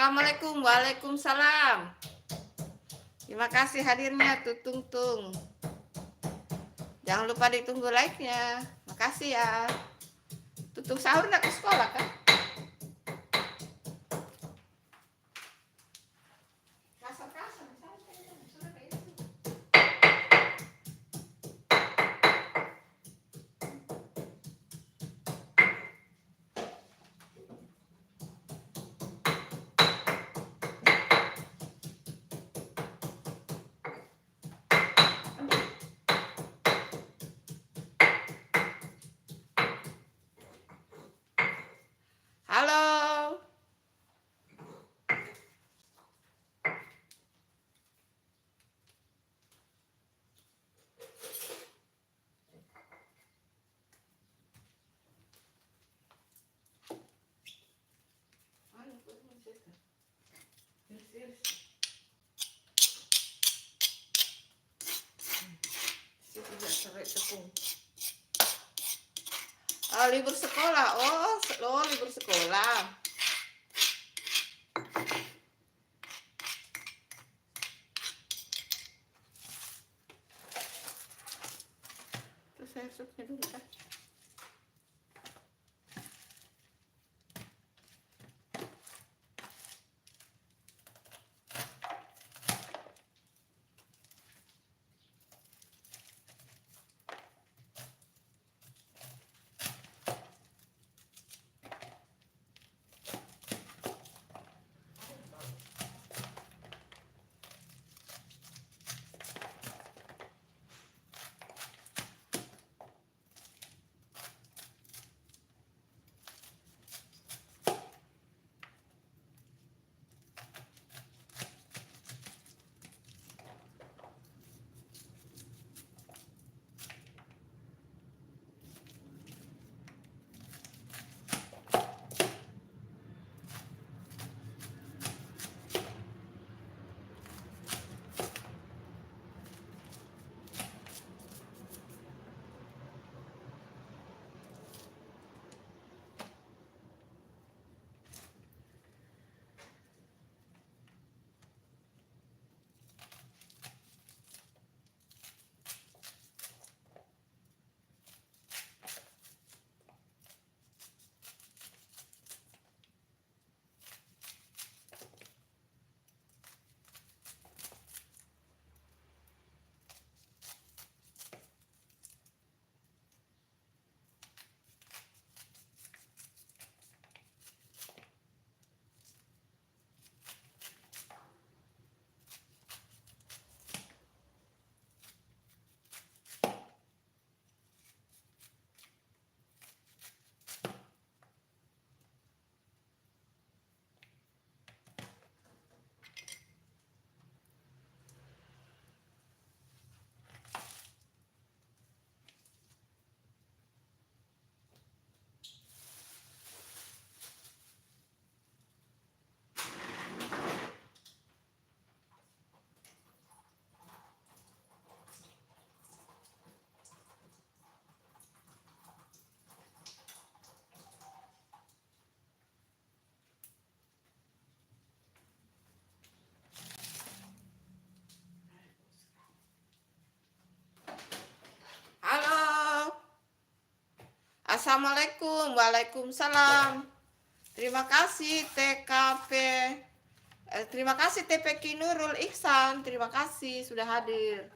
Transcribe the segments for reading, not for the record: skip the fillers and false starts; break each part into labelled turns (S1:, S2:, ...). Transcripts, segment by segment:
S1: Assalamualaikum, waalaikumsalam. Terima kasih hadirnya, Tutung Tung. Jangan lupa ditunggu like-nya. Makasih ya. Tutung sahur nak ke sekolah kan? Kasar-kasar, santai. Sudah kayak itu. Halo. Oh, libur sekolah. Oh, libur sekolah. Terus saya supnya dulu kan. Halo. Assalamualaikum, waalaikumsalam. Terima kasih TKP. Terima kasih TPQ Nurul Ihsan. Terima kasih sudah hadir.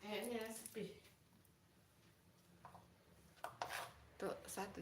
S1: Kayaknya sepi. Tuh, satu.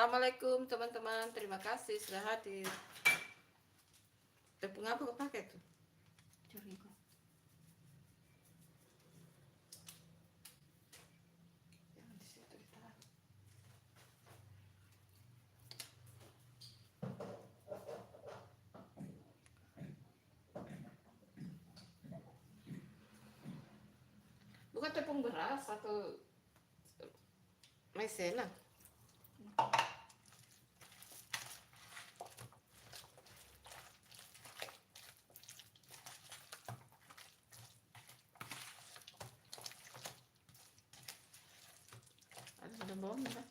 S1: Assalamualaikum teman-teman, terima kasih sudah hadir. Tepung apa kau pakai tuh? Curiga. Jangan di situ ditaruh. Bukan tepung beras atau maizena. Ada bawang ya?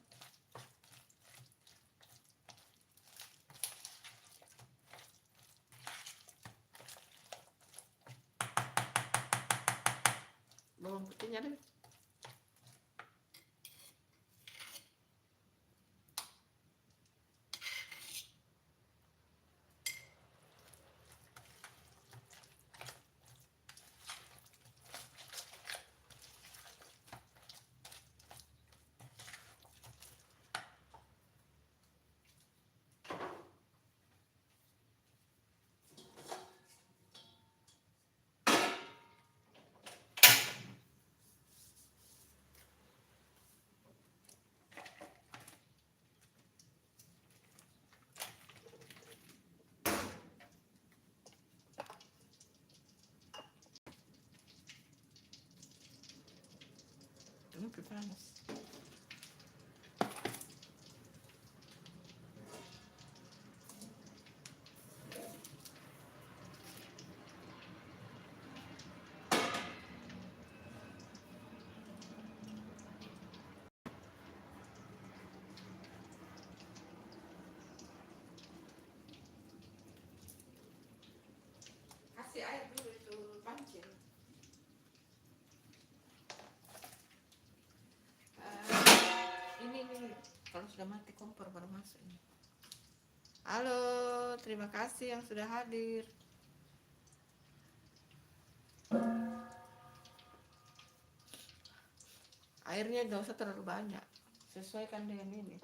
S1: Bawang putihnya deh. Ini panas. Kasih air dulu itu pancing. Ini kalau sudah mati kompor baru masuk ini. Halo, terima kasih yang sudah hadir. Airnya tidak usah terlalu banyak, sesuaikan dengan ini.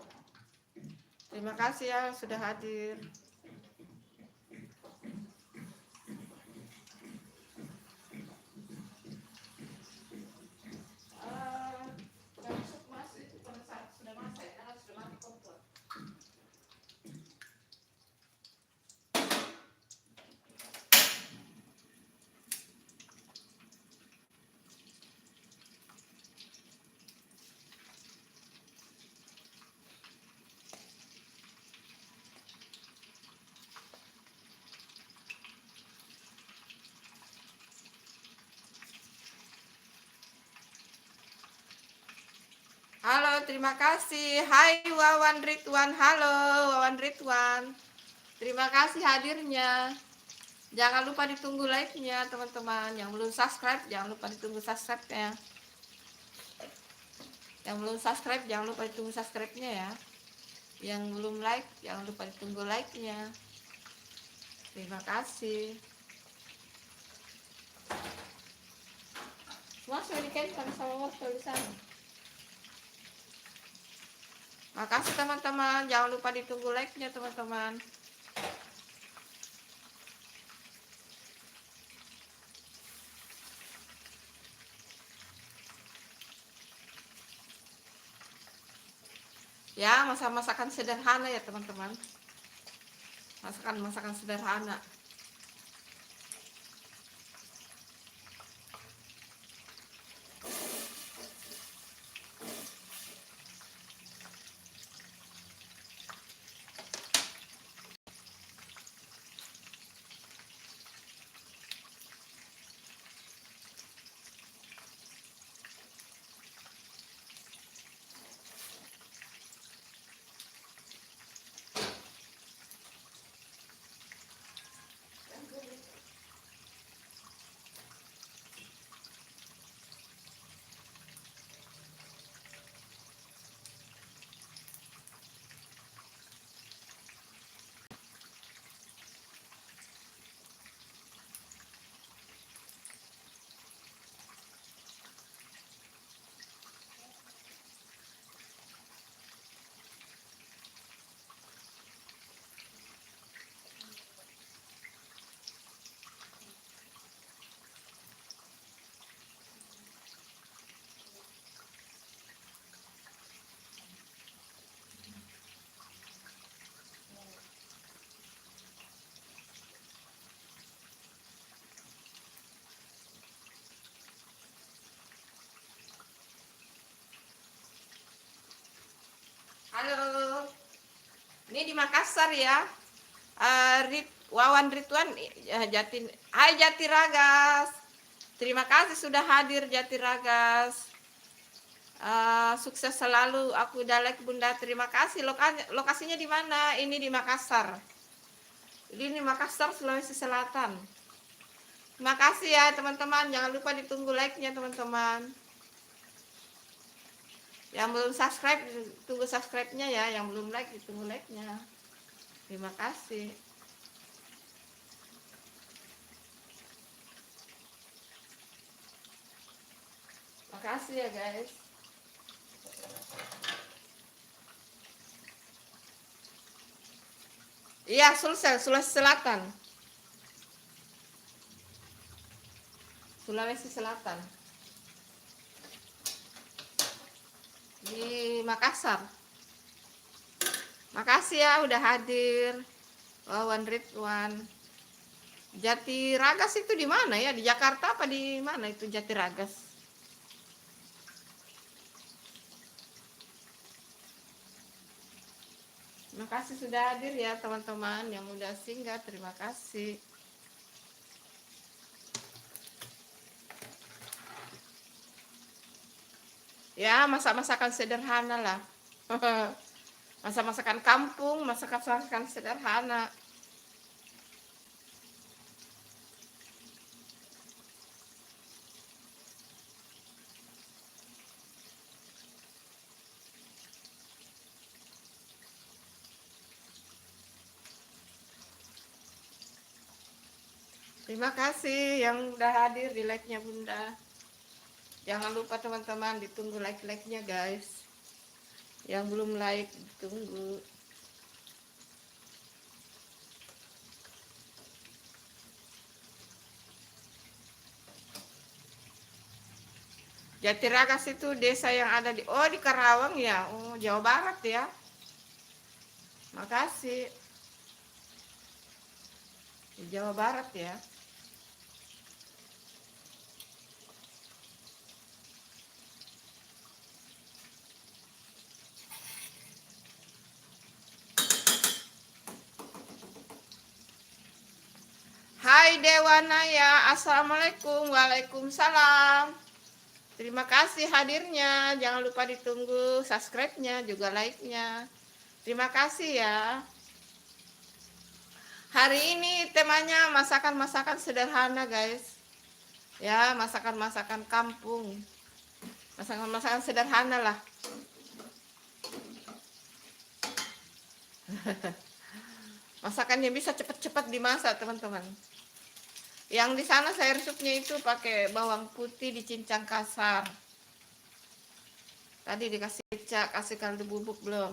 S1: Terima kasih ya sudah hadir. Halo, terima kasih. Hai Wawan Ridwan. Halo Wawan Ridwan. Terima kasih hadirnya. Jangan lupa ditunggu like-nya teman-teman. Yang belum subscribe, jangan lupa ditunggu subscribe-nya. Yang belum subscribe, jangan lupa ditunggu subscribe-nya ya. Yang belum like, jangan lupa ditunggu like-nya. Terima kasih. Semua sudah di-cancel sama waktu tulisannya. Makasih teman-teman, jangan lupa ditunggu like-nya teman-teman. Ya, masakan sederhana ya teman-teman. Masakan sederhana. Ini di Makassar ya. Wawan Ridwan Jati. Hai Jatiragas. Terima kasih sudah hadir Jatiragas. Sukses selalu. Aku udah like Bunda. Terima kasih. Lokasinya di mana? Ini di Makassar. Ini Makassar, Sulawesi Selatan. Terima kasih ya teman-teman. Jangan lupa ditunggu like-nya teman-teman. Yang belum subscribe, tunggu subscribe-nya ya. Yang belum like, ditunggu like-nya. Terima kasih. Makasih ya guys. Iya, Sulsel, Sulawesi Selatan. Sulawesi Selatan. Di Makassar. Makasih ya udah hadir. Wawan Ridwan. Jatiragas itu di mana ya? Di Jakarta apa di mana itu Jatiragas? Terima kasih sudah hadir ya teman-teman yang udah singgah. Terima kasih. Ya, masak-masakan sederhana lah. Masak-masakan kampung, masak-masakan sederhana. Terima kasih yang udah hadir di like-nya Bunda. Jangan lupa teman-teman ditunggu like-like-nya guys. Yang belum like ditunggu. Jatiragas itu desa yang ada di di Karawang ya. Oh, Jawa Barat ya. Makasih. Di Jawa Barat ya. Hai Dewanaya, assalamualaikum. Waalaikumsalam. Terima kasih hadirnya. Jangan lupa ditunggu subscribe-nya juga like-nya. Terima kasih ya. Hari ini temanya masakan-masakan sederhana guys. Ya, masakan-masakan kampung. Masakan-masakan sederhana lah. Masakannya bisa cepat-cepat dimasak teman-teman. Yang di sana sayur supnya itu pakai bawang putih dicincang kasar. Tadi dikasih kecap, kasih kaldu bubuk belum?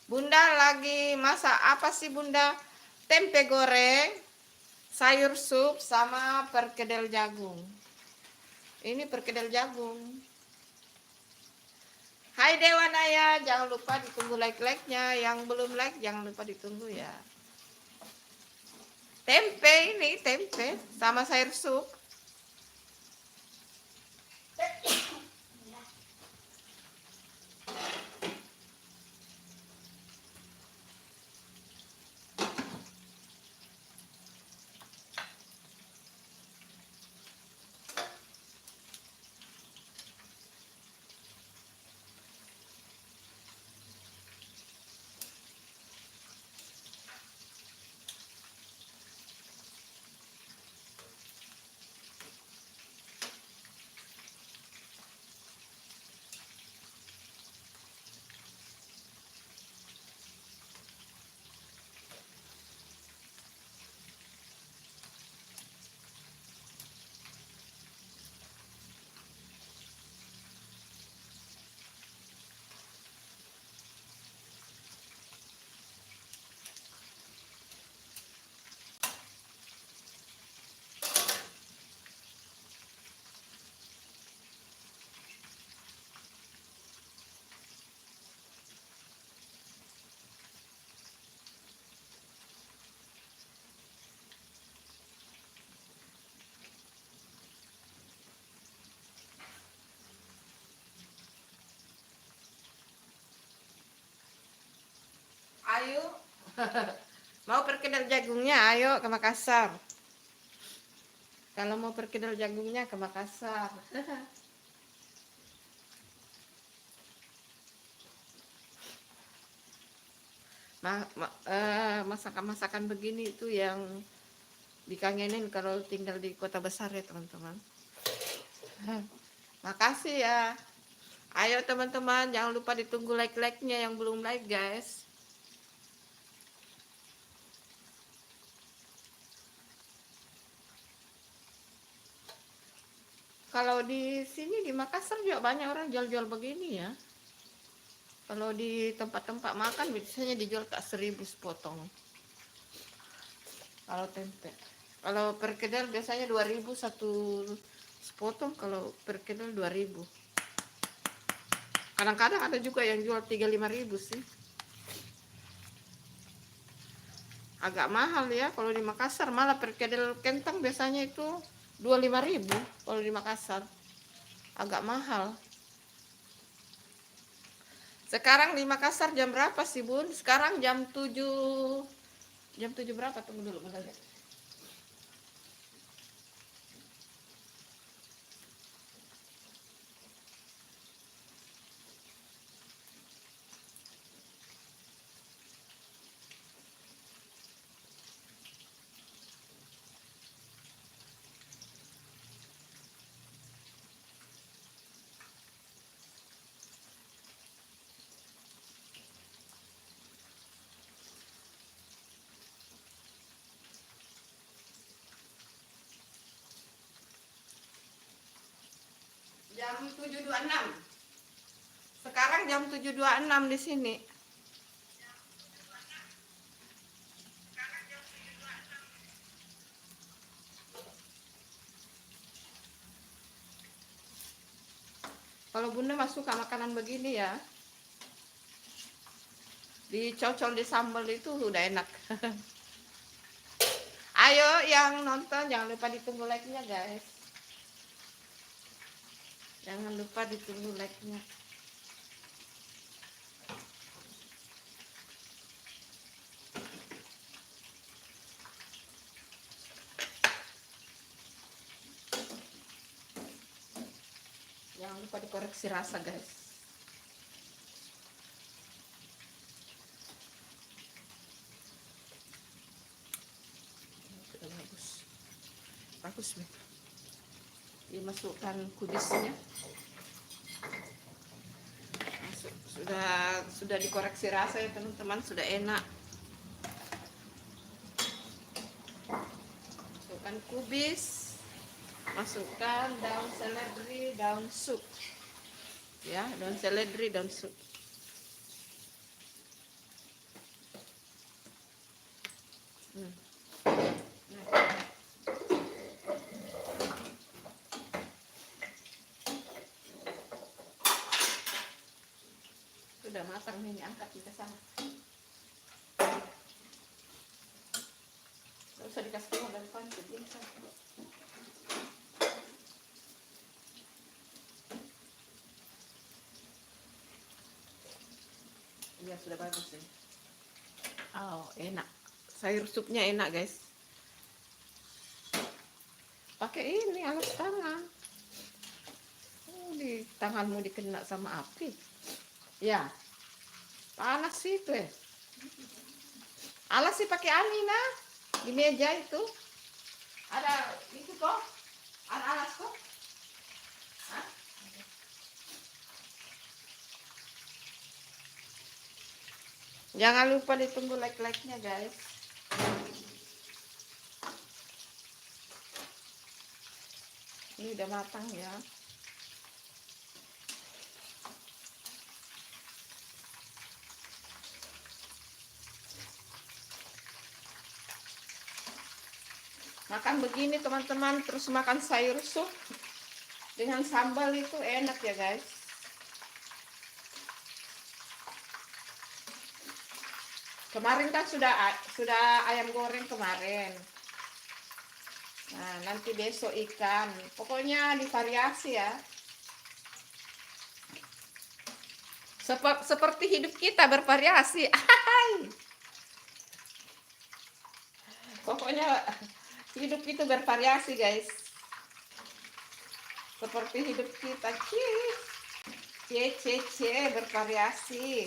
S1: Bunda lagi masak apa sih Bunda? Tempe goreng, sayur sup, sama perkedel jagung. Ini perkedel jagung. Hai Dewanaya, jangan lupa ditunggu like-like-nya. Yang belum like jangan lupa ditunggu ya. Tempe ini, tempe sama sayur sup. Mau perkedel jagungnya, ayo ke Makassar. Kalau mau perkedel jagungnya ke Makassar. Masakan-masakan begini itu yang dikangenin kalau tinggal di kota besar ya teman-teman. Makasih ya. Ayo teman-teman, jangan lupa ditunggu like-like-nya yang belum like guys. Kalau di sini di Makassar juga banyak orang jual-jual begini ya. Kalau di tempat-tempat makan biasanya dijual tak 1.000 sepotong. Kalau tempe. Kalau perkedel biasanya 2.000 satu sepotong, kalau perkedel 2.000. Kadang-kadang ada juga yang jual 35.000 sih. Agak mahal ya kalau di Makassar, malah perkedel kentang biasanya itu 25.000 kalau di Makassar. Agak mahal. Sekarang di Makassar jam berapa sih Bun? Sekarang jam 7. Jam 7 berapa? Tunggu dulu bentar ya. Jam 7.26. Sekarang jam 7.26 di sini. Kalau Bunda masuk suka makanan begini ya. Dicocol di sambal itu udah enak. Ayo yang nonton jangan lupa ditunggu like-nya guys. Jangan lupa ditunggu like-nya. Jangan lupa dikoreksi rasa guys. Sudah bagus. Bagus nih. Dimasukkan kubisnya. Sudah dikoreksi rasa ya teman-teman, sudah enak. Masukkan kubis. Masukkan daun seledri, daun sup. Ya, daun seledri, daun sup. Sudah matang ini, angkat kita sana. Gak usah dikasih tengok dari panci, ini sana. Iya sudah bagus ya. Oh enak, sayur supnya enak guys. Pakai ini alas tangan. Di tanganmu dikena sama api. Ya, panas sih itu ya. Alas sih pakai Amina di meja itu. Ada itu kok, ada alas kok. Hah? Jangan lupa ditunggu like-like-nya guys. Ini udah matang ya. Makan begini teman-teman, terus makan sayur sup dengan sambal itu enak ya guys. Kemarin kan sudah ayam goreng kemarin. Nah, nanti besok ikan. Pokoknya divariasi ya. Seperti hidup kita bervariasi. Pokoknya hidup itu bervariasi guys, seperti hidup kita. Bervariasi,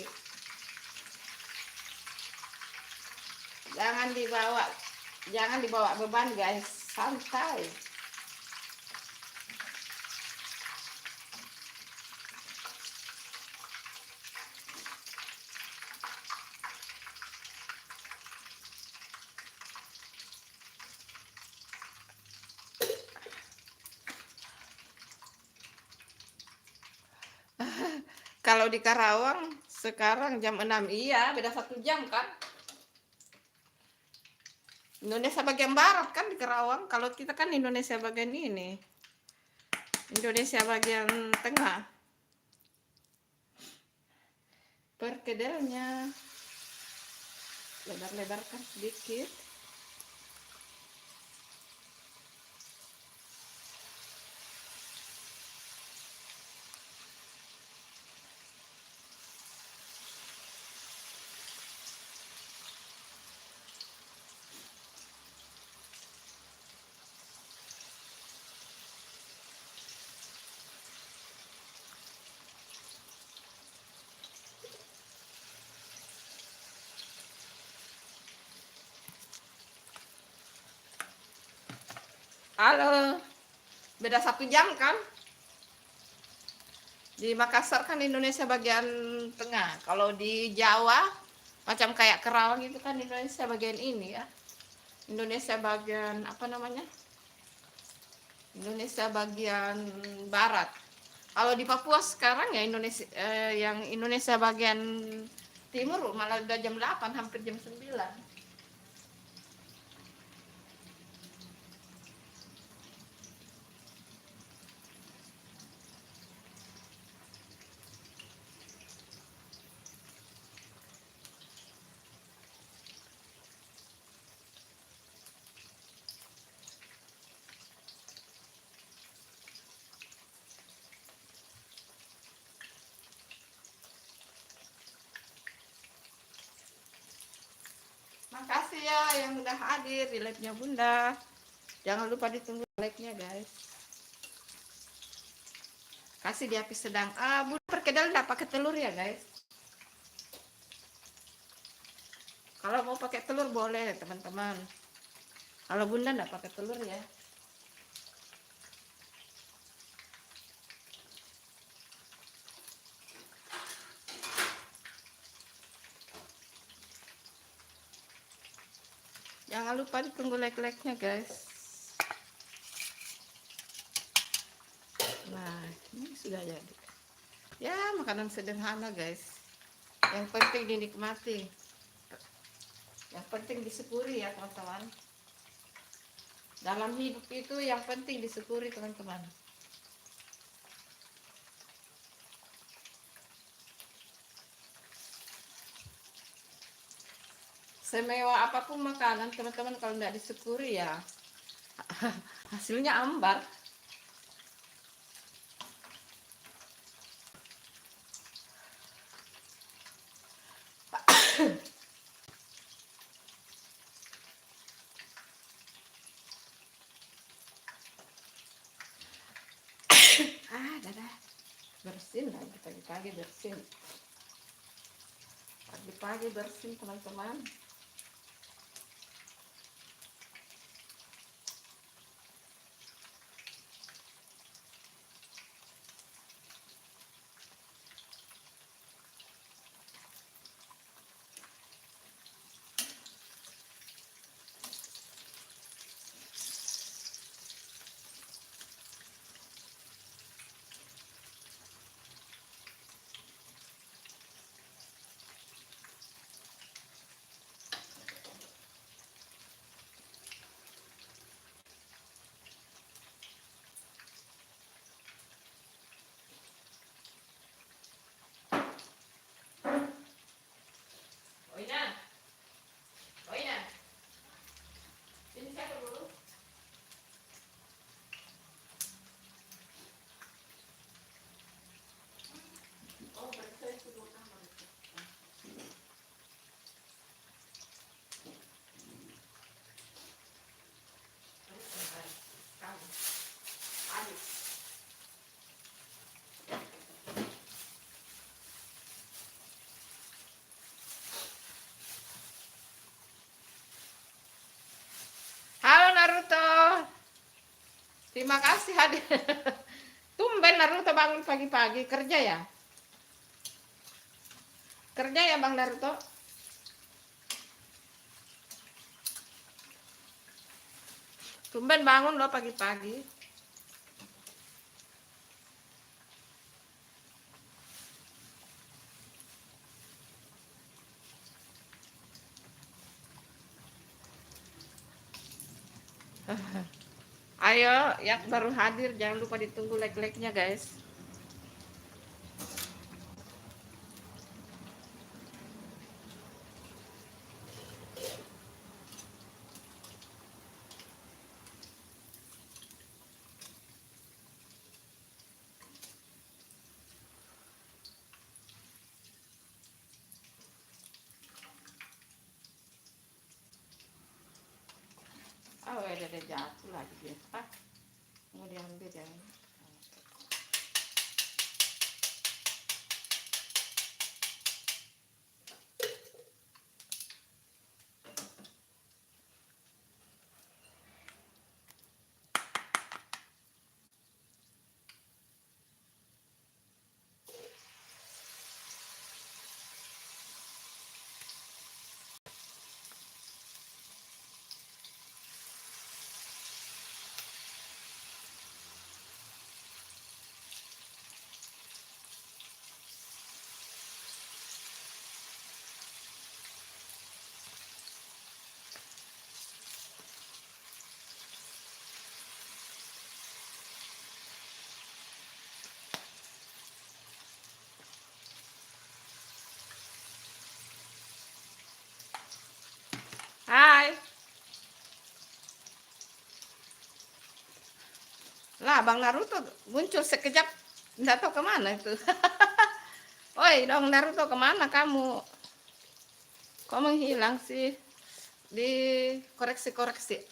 S1: jangan dibawa beban guys, santai. Kalau di Karawang sekarang jam 6, iya beda 1 jam kan. Indonesia bagian barat kan di Karawang, kalau kita kan Indonesia bagian ini, Indonesia bagian tengah. Perkedelnya lebar-lebarkan sedikit. Halo, beda 1 jam kan. Di Makassar kan Indonesia bagian tengah. Kalau di Jawa macam kayak Kerawang itu kan Indonesia bagian ini ya, Indonesia bagian apa namanya, Indonesia bagian barat. Kalau di Papua sekarang ya Indonesia yang Indonesia bagian timur malah udah jam 8, hampir jam 9. Makasih ya yang udah hadir di live-nya Bunda. Jangan lupa ditunggu live-nya guys. Kasih di api sedang. Bunda perkedel enggak pakai telur ya guys. Kalau mau pakai telur boleh teman-teman. Kalau Bunda enggak pakai telur ya. Jangan lupa ditunggu like-like-nya guys. Nah, ini sudah jadi. Ya, makanan sederhana guys. Yang penting dinikmati. Yang penting disyukuri ya teman-teman. Dalam hidup itu yang penting disyukuri teman-teman. Semewah apapun makanan teman-teman, kalau tidak disyukuri ya hasilnya ambar. Dadah. Bersin lagi pagi-pagi bersin. Pagi-pagi bersin teman-teman. Terima kasih hadir. Tumben Naruto bangun pagi-pagi kerja ya? Kerja ya Bang Naruto? Tumben bangun loh pagi-pagi. Ayo, yang baru hadir jangan lupa ditunggu like-like-nya guys. Oh, ada jatuh lagi dia. Ah, mau diambil ya. Hai. Lah, Bang Naruto muncul sekejap, nggak tahu kemana itu. Oi, dong Naruto kemana kamu? Kok menghilang sih? Di koreksi-koreksi.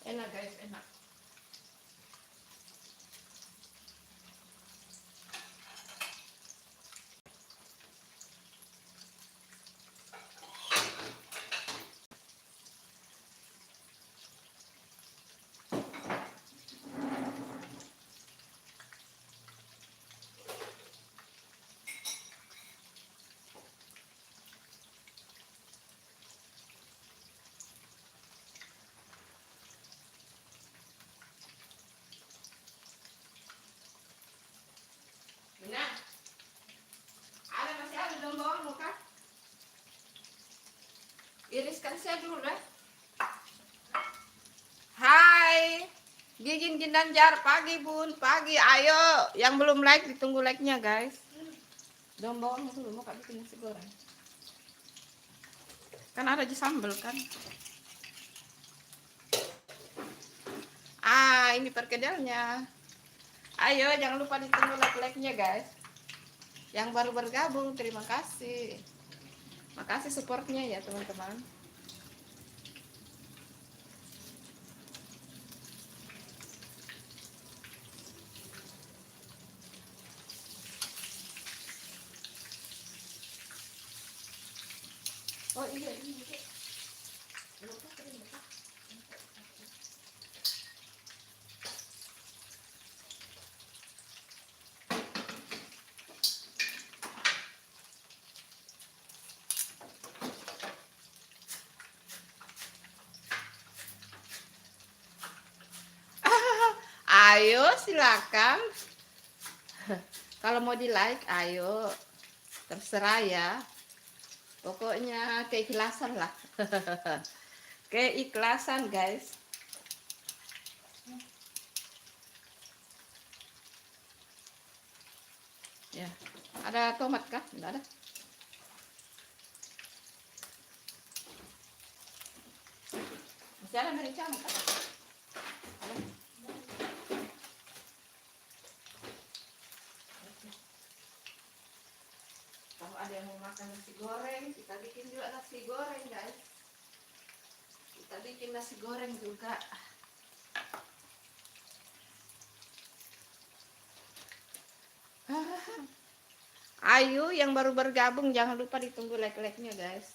S1: Enak guys, enak. Nah, masih ada daun bawang kah? Iriskan saya dulu deh. Hai, Gigin Ginanjar, pagi bun, pagi, ayo. Yang belum like, ditunggu like-nya guys. Daun bawangnya dulu, mau kak bikin nasi goreng. Kan ada aja sambal kan. Ah, ini perkedelnya. Ayo, jangan lupa ditunggu like-like-nya guys. Yang baru bergabung, terima kasih. Makasih supportnya ya teman-teman. Oh iya, ini. Ayo silakan. Kalau mau di like, ayo. Terserah ya. Pokoknya keikhlasan lah. Keikhlasan guys. Ya, ada tomat kah? Enggak ada. Masih ada merica kah? Ada. Kalau ada yang mau makan nasi goreng, kita bikin juga nasi goreng guys. Kita bikin nasi goreng juga. Ayu yang baru bergabung jangan lupa ditunggu like-like-nya guys.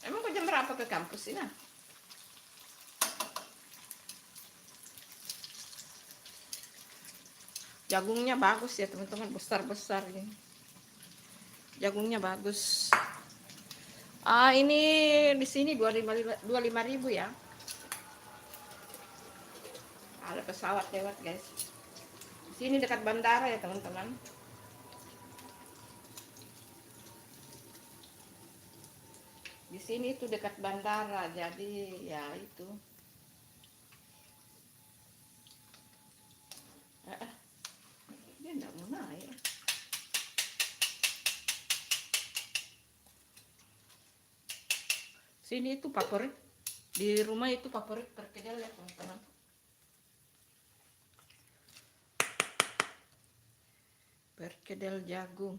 S1: Emang kau jam berapa ke kampus ini? Jagungnya bagus ya teman-teman, besar-besar ini. Jagungnya bagus. Ini di sini 25.000 ya. Ada pesawat lewat guys. Di sini dekat bandara ya teman-teman. Di sini itu dekat bandara, jadi ya itu. Dia enggak mau naik. Sini itu favorit. Di rumah itu favorit perkedel ya teman-teman. Perkedel jagung.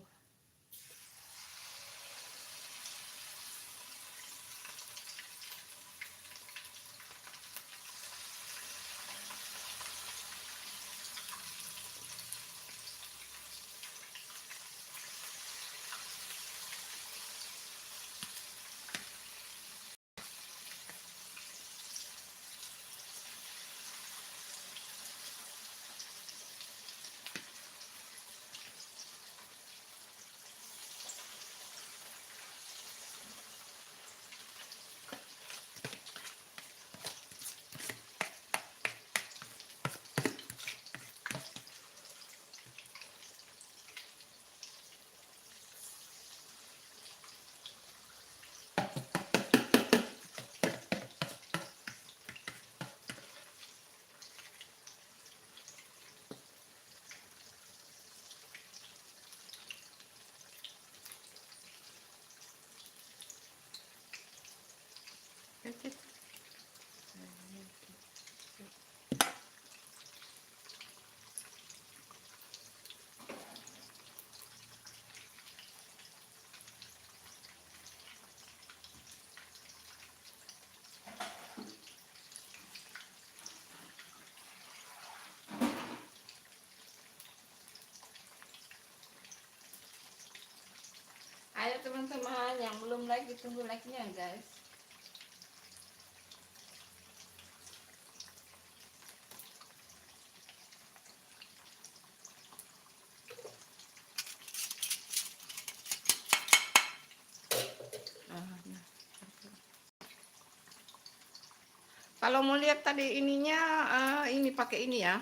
S1: Ayo teman-teman yang belum like ditunggu like-nya guys. Kalau mau lihat tadi ininya, ini pakai ini ya.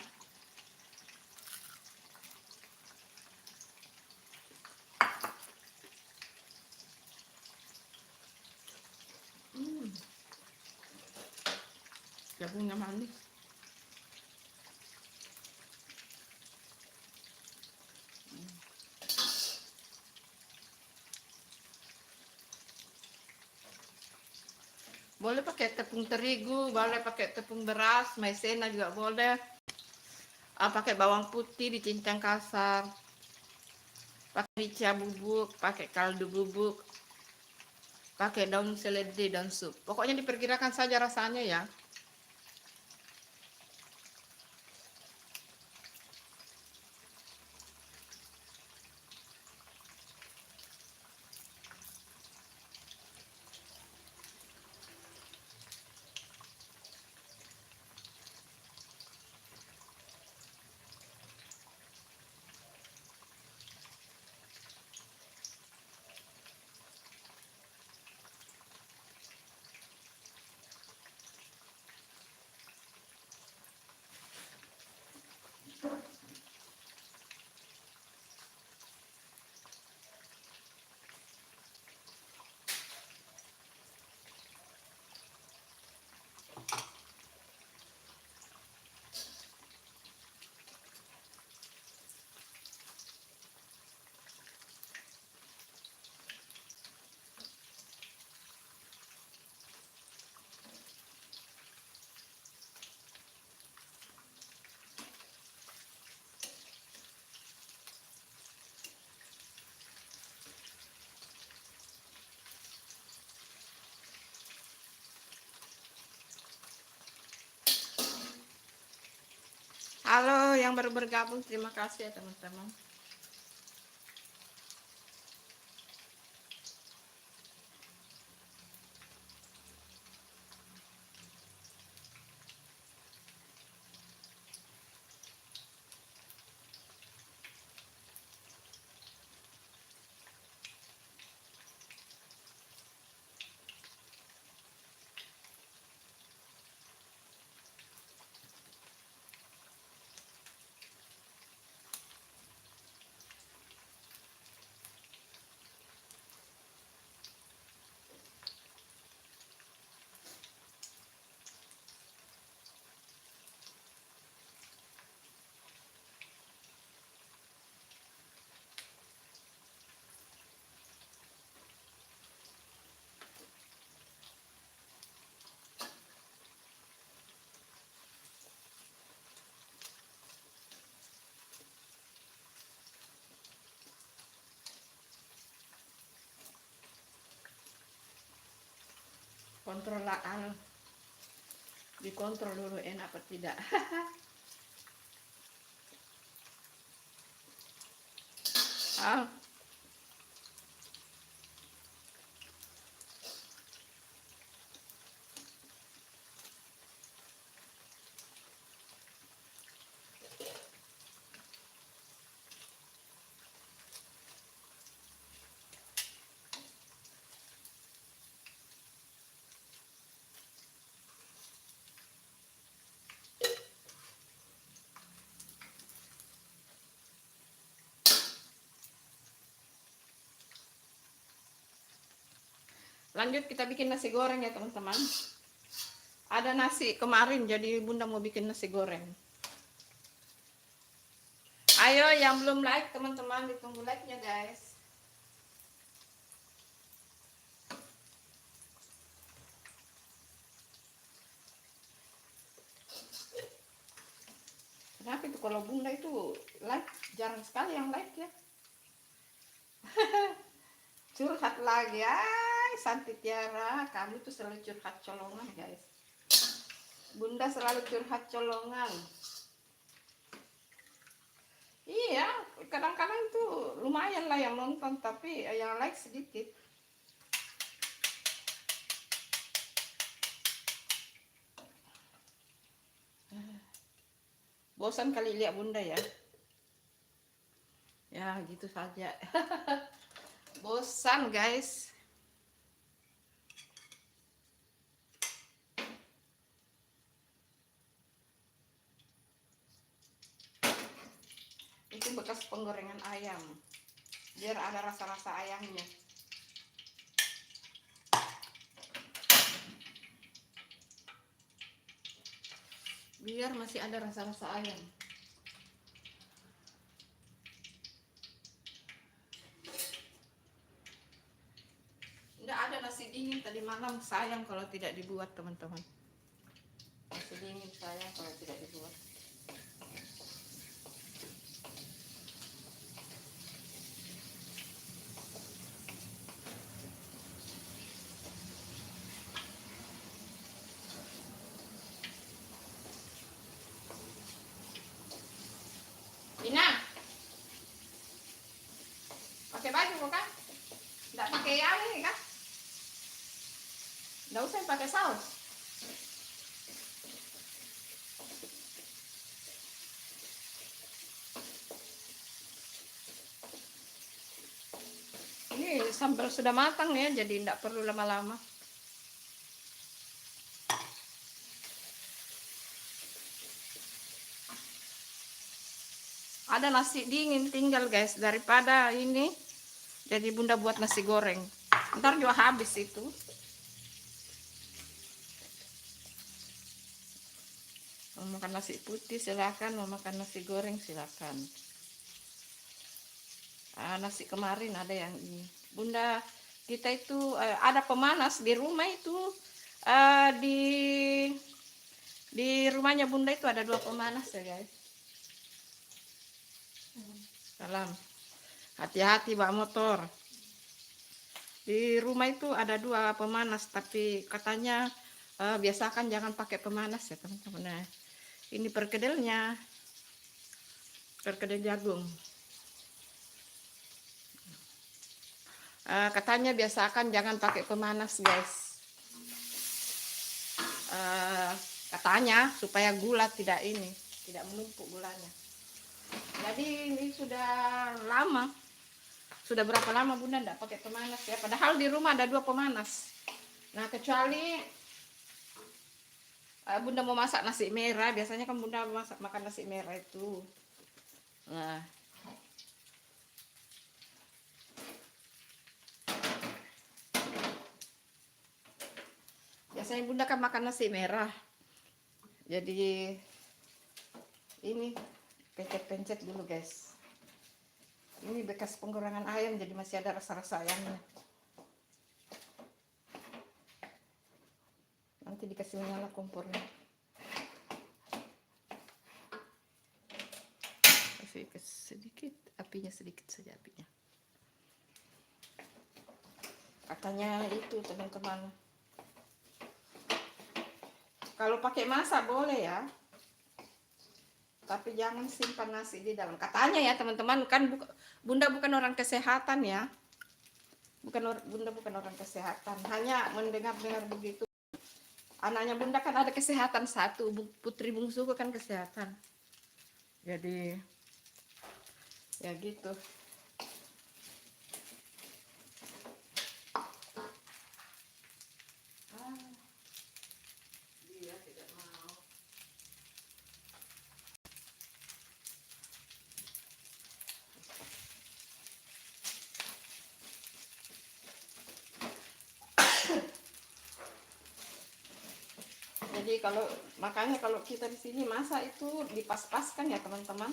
S1: Jagungnya manis. Boleh pakai tepung terigu, boleh pakai tepung beras, maizena juga boleh. Pakai bawang putih dicincang kasar. Pakai rica bubuk, pakai kaldu bubuk. Pakai daun seledri dan sup. Pokoknya diperkirakan saja rasanya ya. Halo yang baru bergabung, terima kasih ya teman-teman. Kontrol dikontrol dulu enak apa tidak. Ah, lanjut kita bikin nasi goreng ya teman-teman. Ada nasi kemarin, jadi bunda mau bikin nasi goreng. Ayo yang belum like teman-teman, ditunggu like-nya guys. Kenapa itu kalau bunda itu like, jarang sekali yang like ya. Curhat lagi, ay Santi Tiara, kamu tuh selalu curhat colongan guys. Bunda selalu curhat colongan. Iya, kadang-kadang tuh lumayan lah yang nonton, tapi yang like sedikit. Bosan kali lihat bunda ya. Ya gitu saja. Bosan guys. Itu bekas penggorengan ayam, biar ada rasa-rasa ayamnya. Biar masih ada rasa-rasa ayam. Nggak ada nasi dingin tadi malam, sayang kalau tidak dibuat teman-teman. Nasi dingin sayang kalau tidak dibuat. Ina, pakai baju bukan? Nggak pakai ini kan? Nggak usah pakai saus. Ini sambal sudah matang ya, jadi nggak perlu lama-lama. Ada nasi dingin tinggal guys, daripada ini jadi bunda buat nasi goreng. Ntar juga habis itu. Mau makan nasi putih silakan, mau makan nasi goreng silakan. Nasi kemarin ada yang ini. Bunda kita itu ada pemanas di rumah itu, di rumahnya bunda itu ada 2 pemanas ya guys. Salam. Hati-hati bawa motor. Di rumah itu ada 2 pemanas, tapi katanya biasakan jangan pakai pemanas ya teman-teman. Nah, ini perkedelnya. perkedel jagung. Katanya biasakan jangan pakai pemanas, guys. Katanya supaya gula tidak menumpuk gulanya. Jadi ini sudah lama. Sudah berapa lama Bunda enggak pakai pemanas ya? Padahal di rumah ada 2 pemanas. Nah, kecuali Bunda mau masak nasi merah, biasanya kan Bunda makan nasi merah itu. Nah, biasanya Bunda kan makan nasi merah. Jadi ini pencet-pencet dulu, guys. Ini bekas penggorengan ayam, jadi masih ada rasa-rasa ayamnya. Nanti dikasih menyala kompornya. Kasih sedikit, apinya sedikit saja apinya. Katanya itu teman-teman. Kalau pakai masak boleh ya. Tapi jangan simpan nasi di dalam. Katanya ya teman-teman, kan Bunda bukan orang kesehatan ya. Bunda bukan orang kesehatan. Hanya mendengar-dengar begitu. Anaknya Bunda kan ada kesehatan satu. Putri bungsuku kan kesehatan. Jadi ya gitu. Dia tidak mau. Jadi makanya kalau kita di sini masak itu dipas-paskan ya teman-teman.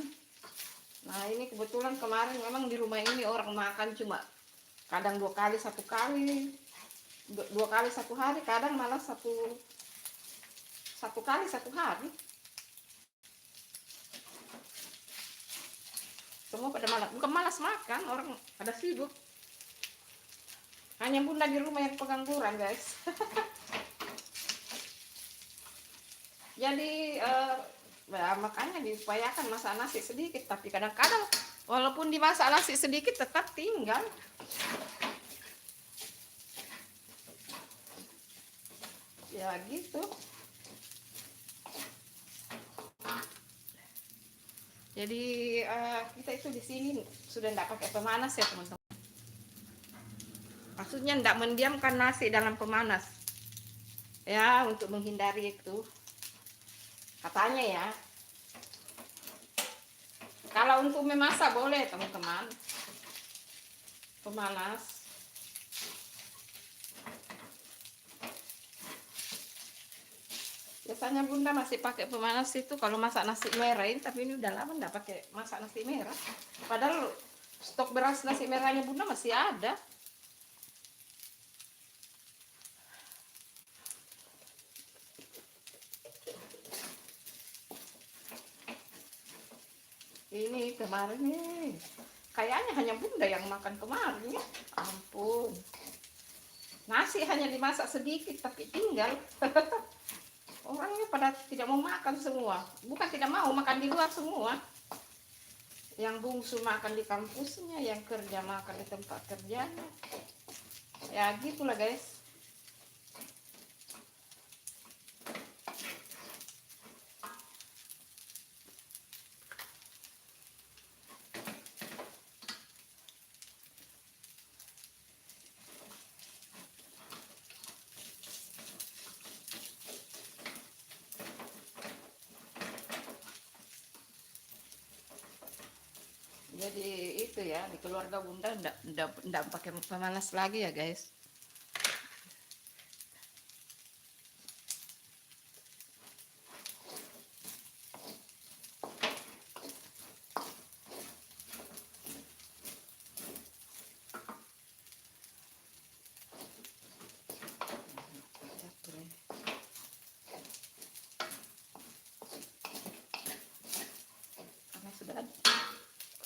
S1: Nah ini kebetulan kemarin memang di rumah ini orang makan cuma kadang 2 kali 1 kali, 2 kali 1 hari, kadang malah satu kali 1 hari. Semua pada malas, bukan malas makan, orang pada sibuk. Hanya Bunda di rumah yang pengangguran, guys. Jadi makanya diupayakan masak nasi sedikit, tapi kadang-kadang walaupun dimasak nasi sedikit tetap tinggal. Ya gitu. Jadi kita itu di sini sudah tidak pakai pemanas ya teman-teman. Maksudnya tidak mendiamkan nasi dalam pemanas. Ya untuk menghindari itu. Katanya ya. Kalau untuk memasak boleh teman-teman. Pemanas. Biasanya Bunda masih pakai pemanas itu kalau masak nasi merah ini, tapi ini udah lama enggak pakai masak nasi merah. Padahal stok beras nasi merahnya Bunda masih ada. Ini kemarin nih, kayaknya hanya Bunda yang makan kemarin ya. Ampun. Nasi hanya dimasak sedikit tapi tinggal. Orangnya pada tidak mau makan semua. Bukan tidak mau, makan di luar semua. Yang bungsu makan di kampusnya, yang kerja makan di tempat kerjanya. Ya gitulah guys. Jadi itu ya, di keluarga Bunda enggak pakai pemanas lagi ya guys. Karena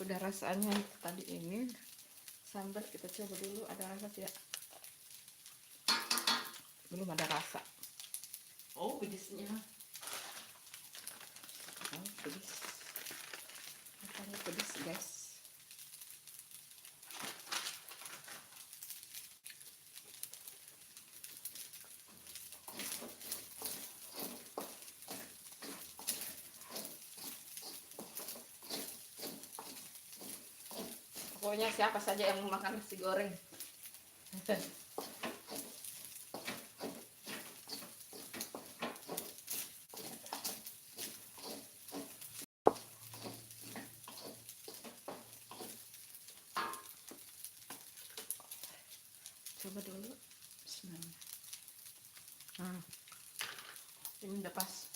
S1: udah rasanya tadi ini sambal, kita coba dulu ada rasa tidak. Belum ada rasa. Oh pedisnya. Oh pedis. Ini pedas guys. Pokoknya siapa saja yang mau makan nasi goreng. Coba dulu. Bismillah. Ini udah pas.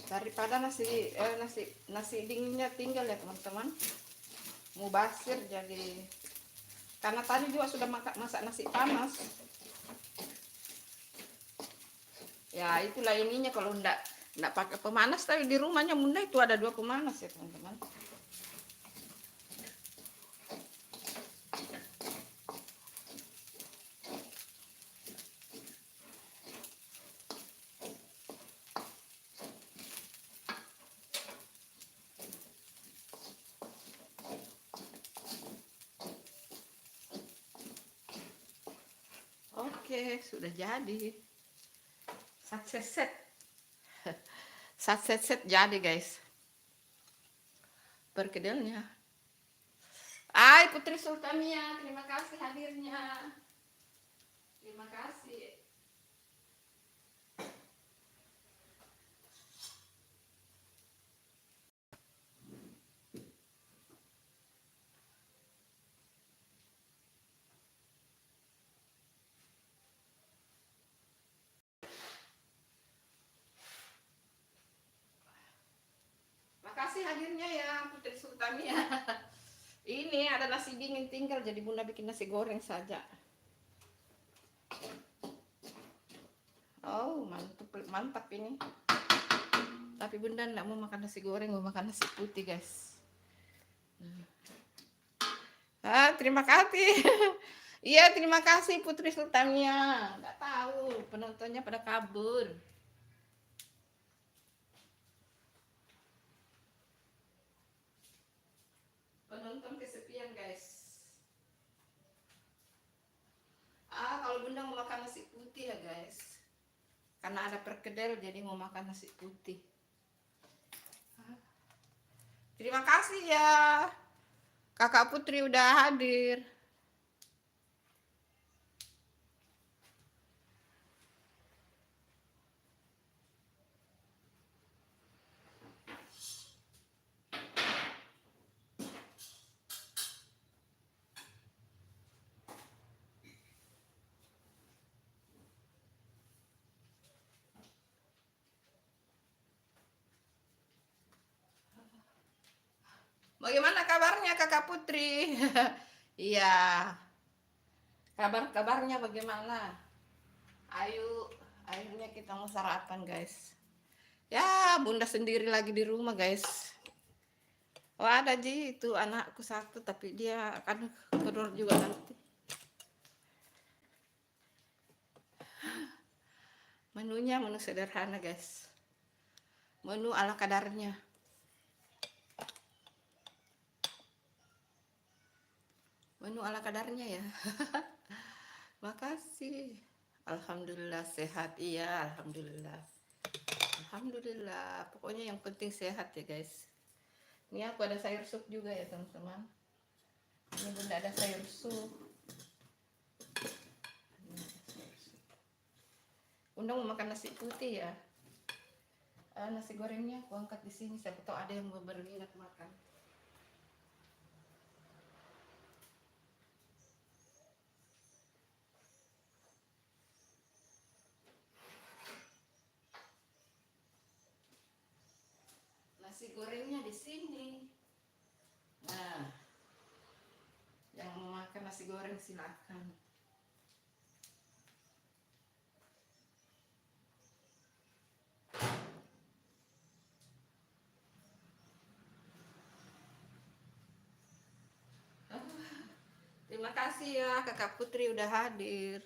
S1: Daripada nasi dinginnya tinggal ya teman-teman, mau basir jadi, karena tadi juga sudah masak nasi panas ya. Itulah ininya kalau ndak pakai pemanas. Tapi di rumahnya Bunda itu ada 2 pemanas ya teman-teman. Oke, sudah jadi. Set jadi guys. Perkedelnya. Hai Putri Sultania, terima kasih hadirnya. Terima kasih. Makasih hadirnya ya Putri Sultania. Ini ada nasi dingin tinggal, jadi Bunda bikin nasi goreng saja. Oh, mantap ini. Tapi Bunda enggak mau makan nasi goreng, mau makan nasi putih, guys. Terima kasih. Iya, terima kasih Putri Sultania. Enggak tahu, penontonnya pada kabur. Penonton kesepian, guys. Kalau Bunda mau makan nasi putih ya, guys. Karena ada perkedel, jadi mau makan nasi putih. Terima kasih ya. Kakak Putri udah hadir. Bagaimana kabarnya Kakak Putri? Iya. Kabarnya bagaimana? Ayo, akhirnya kita mau sarapan, guys. Ya, Bunda sendiri lagi di rumah, guys. Oh, ada Ji, itu anakku satu, tapi dia akan keluar juga nanti. Menunya menu sederhana, guys. Menu ala kadarnya. Menu ala kadarnya ya. Makasih. Alhamdulillah sehat. Iya, alhamdulillah. Alhamdulillah. Pokoknya yang penting sehat ya, guys. Ini aku ada sayur sup juga ya, teman-teman. Ini Bunda ada sayur sup. Bunda mau makan nasi putih ya. Nasi gorengnya aku angkat di sini. Siapa tahu ada yang mau berminat makan. Nasi gorengnya di sini. Nah, yang mau makan nasi goreng silakan. kasih ya, Kakak Putri udah hadir.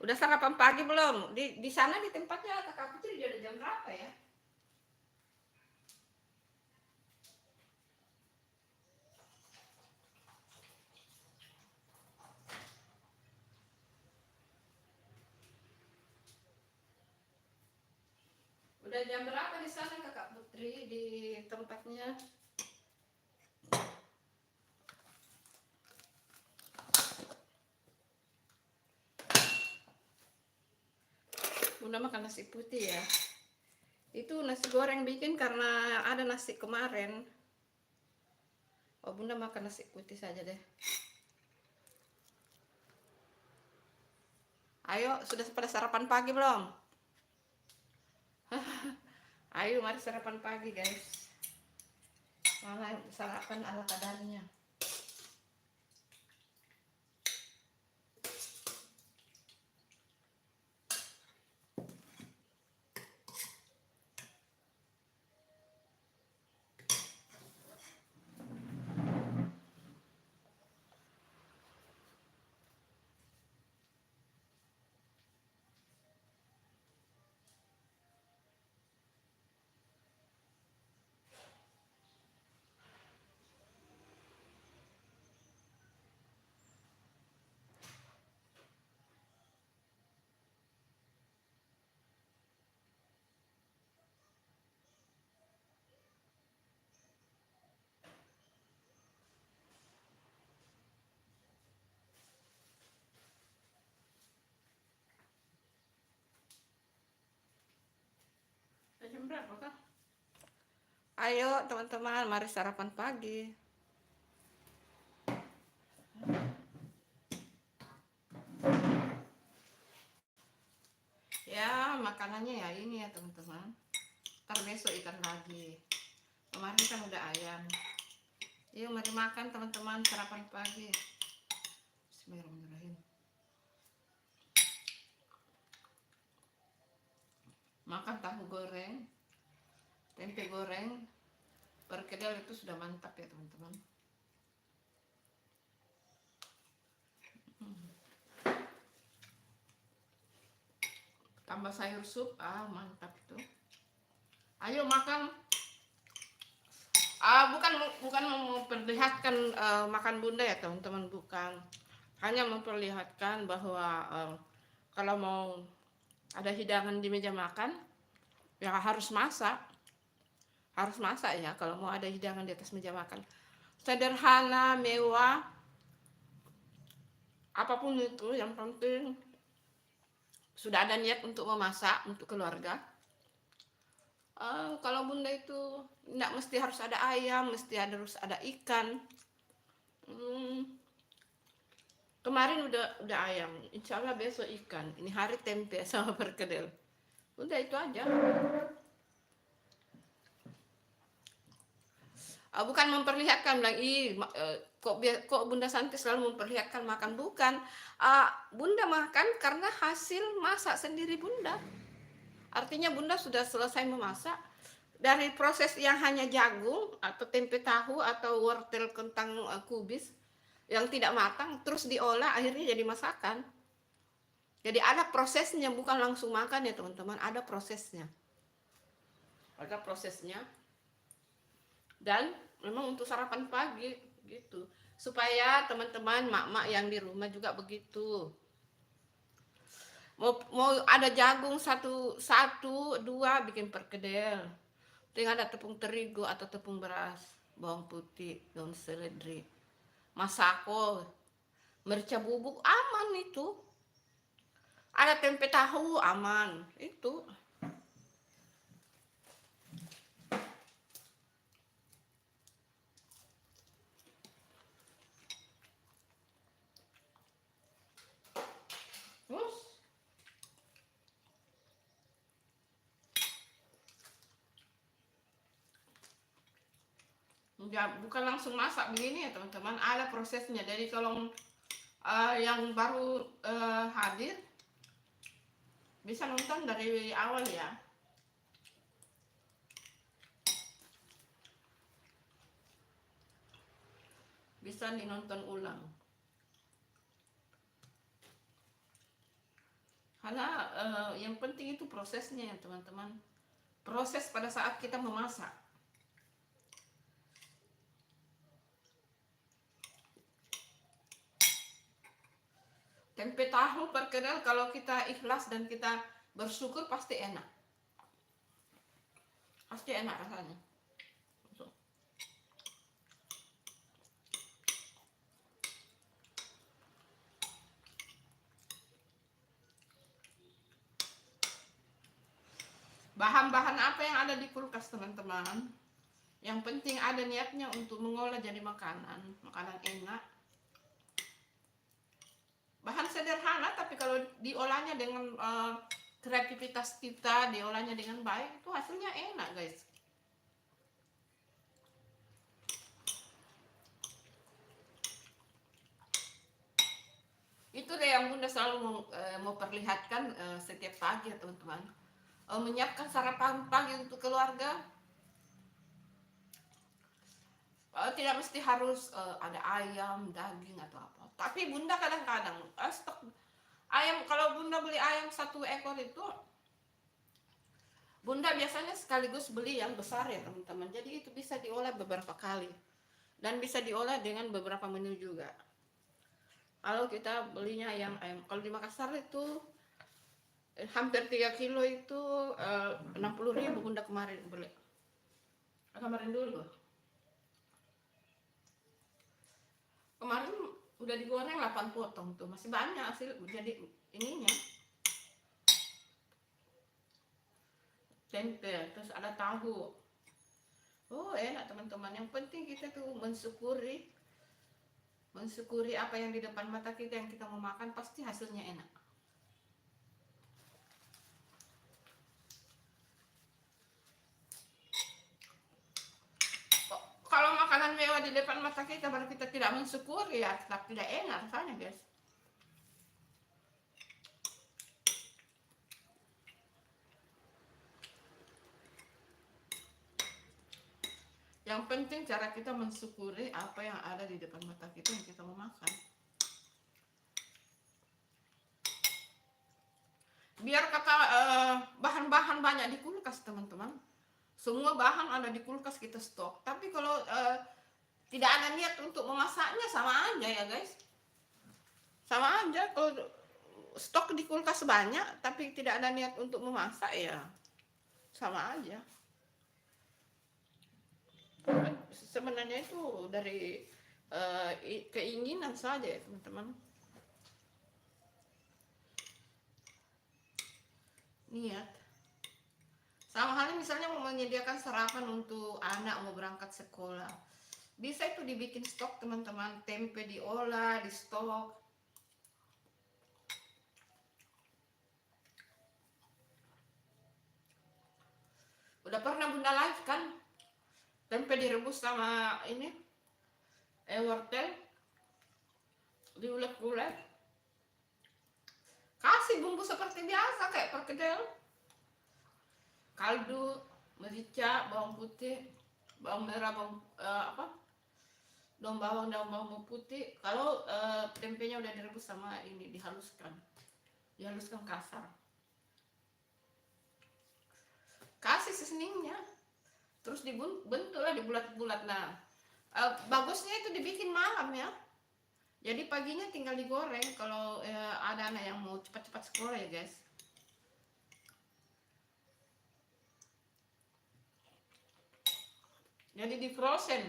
S1: Udah sarapan pagi belum? Di sana di tempatnya Kakak Putri udah jam berapa ya? Udah jam berapa di sana Kakak Putri di tempatnya? Bunda makan nasi putih ya. Itu nasi goreng bikin karena ada nasi kemarin. Oh, Bunda makan nasi putih saja deh. Ayo, sudah pada sarapan pagi belum? Ayo, mari sarapan pagi guys. Malah sarapan ala kadarnya. Jam berapa kah? Ayo teman-teman, mari sarapan pagi. Ya, makanannya ya ini ya teman-teman. Ntar besok ikan lagi. Kemarin kan udah ayam. Yuk mari makan teman-teman, sarapan pagi. Bismillahirrahmanirrahim. Makan tahu goreng, tempe goreng, perkedel itu sudah mantap ya teman-teman. Tambah sayur sup, mantap itu. Ayo makan. Bukan memperlihatkan makan Bunda ya teman-teman, bukan. Hanya memperlihatkan bahwa kalau mau ada hidangan di meja makan, ya harus masak. Harus masak ya kalau mau ada hidangan di atas meja makan. Sederhana, mewah, apapun itu, yang penting sudah ada niat untuk memasak untuk keluarga. Kalau Bunda itu tidak mesti harus ada ayam, mesti harus ada ikan. Kemarin udah ayam, insya Allah besok ikan. Ini hari tempe sama perkedel. Udah itu aja. Bukan memperlihatkan bilang kok Bunda Santi selalu memperlihatkan makan, bukan. Bunda makan karena hasil masak sendiri Bunda. Artinya Bunda sudah selesai memasak dari proses yang hanya jagung atau tempe tahu atau wortel kentang kubis yang tidak matang terus diolah akhirnya jadi masakan. Jadi ada prosesnya, bukan langsung makan ya teman-teman, ada prosesnya. Ada prosesnya. Dan memang untuk sarapan pagi gitu. Supaya teman-teman mak-mak yang di rumah juga begitu. Mau ada jagung satu dua bikin perkedel. Tinggal ada tepung terigu atau tepung beras, bawang putih, daun seledri, masako, merica bubuk, aman itu. Ada tempe tahu, aman itu. Terus ya, bukan langsung masak begini ya teman-teman, ada prosesnya. Jadi kalau yang baru hadir bisa nonton dari awal ya. bisa dinonton ulang. Karena yang penting itu prosesnya ya teman-teman. Proses pada saat kita memasak. Tempe tahu perkedel kalau kita ikhlas dan kita bersyukur pasti enak. Pasti enak rasanya. Bahan-bahan apa yang ada di kulkas teman-teman? Yang penting ada niatnya untuk mengolah jadi makanan enak. Bahan sederhana tapi kalau diolahnya dengan kreativitas kita, diolahnya dengan baik, itu hasilnya enak guys. Itu deh yang Bunda selalu mau perlihatkan setiap pagi ya teman-teman. Menyiapkan sarapan pagi untuk keluarga. Tidak mesti harus ada ayam, daging atau apa. Tapi Bunda kadang-kadang stok ayam, kalau Bunda beli ayam 1 ekor itu, Bunda biasanya sekaligus beli yang besar ya teman-teman. Jadi itu bisa diolah beberapa kali. Dan bisa diolah dengan beberapa menu juga. Kalau kita belinya yang ayam, kalau di Makassar itu hampir 3 kilo itu 60.000 Bunda kemarin beli. Kemarin dulu. Kemarin udah digoreng 8 potong tuh, masih banyak hasil jadi ininya. Tempe, terus ada tahu. Oh enak teman-teman, yang penting kita tuh mensyukuri apa yang di depan mata kita, yang kita mau makan pasti hasilnya enak. Kalau makanan mewah di depan mata kita baru kita tidak mensyukuri, ya tetap tidak enak rasanya guys. Yang penting cara kita mensyukuri apa yang ada di depan mata kita yang kita mau makan. Biar kata bahan-bahan banyak di kulkas teman-teman. Semua bahan ada di kulkas kita stok. Tapi kalau tidak ada niat untuk memasaknya, sama aja ya guys. Sama aja kalau stok di kulkas banyak tapi tidak ada niat untuk memasak, ya sama aja. Sebenarnya itu dari keinginan saja ya teman-teman. Niat. Sama halnya misalnya mau menyediakan sarapan untuk anak mau berangkat sekolah, bisa itu dibikin stok teman-teman. Tempe diolah, di stok. Udah pernah Bunda live kan, tempe direbus sama ini wortel, diulek-ulek, kasih bumbu seperti biasa kayak perkedel, kaldu, merica, bawang putih, bawang merah, daun bawang putih. Kalau tempenya udah direbus sama ini, dihaluskan kasar, kasih seasoningnya, terus dibentuk lah, dibulat-bulat. Nah bagusnya itu dibikin malam ya, jadi paginya tinggal digoreng kalau ada anak yang mau cepat-cepat sekolah ya guys. Jadi di frozen.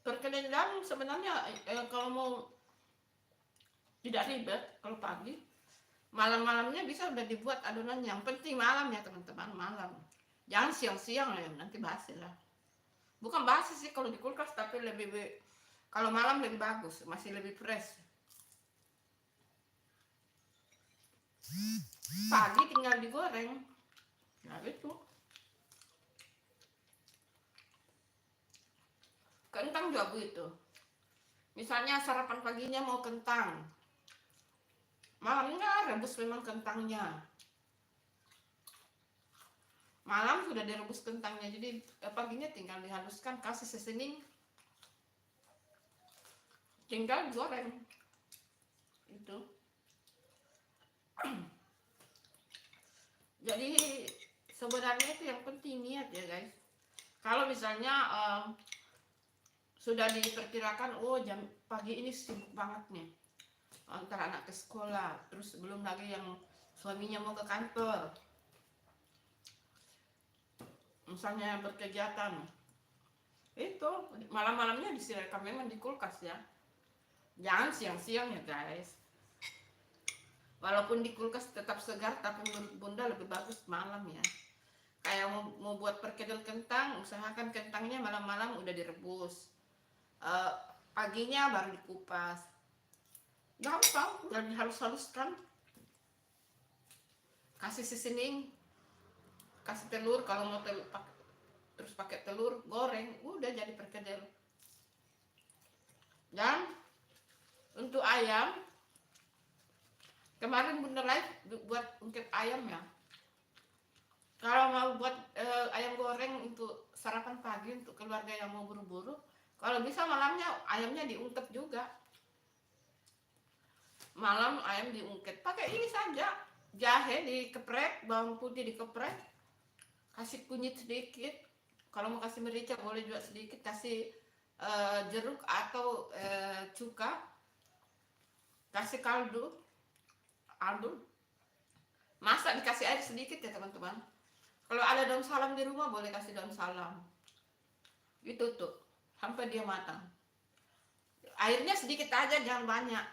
S1: Perkedel sebenarnya kalau mau tidak ribet, kalau pagi, malam-malamnya bisa udah dibuat adonannya. Yang penting malam ya teman-teman, malam. Jangan siang-siang ya, nanti basi lah. Bukan basi sih kalau di kulkas, tapi kalau malam lebih bagus, masih lebih fresh. Pagi tinggal digoreng. Nah itu. Kentang juga begitu. Misalnya sarapan paginya mau kentang, malamnya rebus memang kentangnya. Malam sudah direbus kentangnya, jadi paginya tinggal dihaluskan, kasih seasoning, tinggal goreng. Itu. Jadi sebenarnya itu yang penting niat ya guys. Kalau misalnya sudah diperkirakan, oh jam pagi ini sibuk banget nih, antara anak ke sekolah, terus belum lagi yang suaminya mau ke kantor, misalnya berkegiatan, itu malam-malamnya disediakan memang di kulkas ya, jangan siang-siang ya guys. Walaupun di kulkas tetap segar, tapi menurut bunda lebih bagus malam ya. Kayak mau buat perkedel kentang, usahakan kentangnya malam-malam udah direbus, paginya baru dikupas, gampang, dan dihalus-haluskan, kasih seasoning, kasih telur, kalau mau telur terus pakai telur, goreng, udah jadi perkedel. Dan untuk ayam, kemarin bunda live buat ungkep ayam ya. Kalau mau buat ayam goreng untuk sarapan pagi untuk keluarga yang mau buru-buru, kalau bisa malamnya ayamnya diungkep juga. Malam ayam diungkep, pakai ini saja, jahe dikeprek, bawang putih dikeprek, kasih kunyit sedikit, kalau mau kasih merica boleh juga sedikit, kasih jeruk atau cuka, kasih kaldu, masak dikasih air sedikit ya teman-teman. Kalau ada daun salam di rumah boleh kasih daun salam, ditutup sampai dia matang. Airnya sedikit aja, jangan banyak.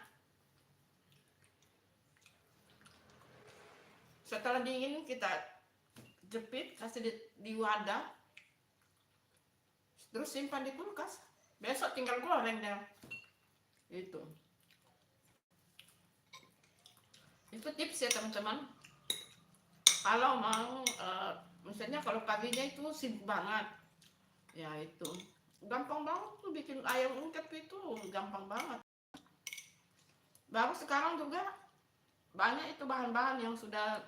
S1: Setelah dingin kita jepit, kasih di wadah, terus simpan di kulkas. Besok tinggal goreng deh. Itu tips ya teman-teman. Kalau mau misalnya kalau paginya itu sibuk banget, ya itu gampang banget tuh bikin ayam ungkep, itu gampang banget. Baru sekarang juga banyak itu bahan-bahan yang sudah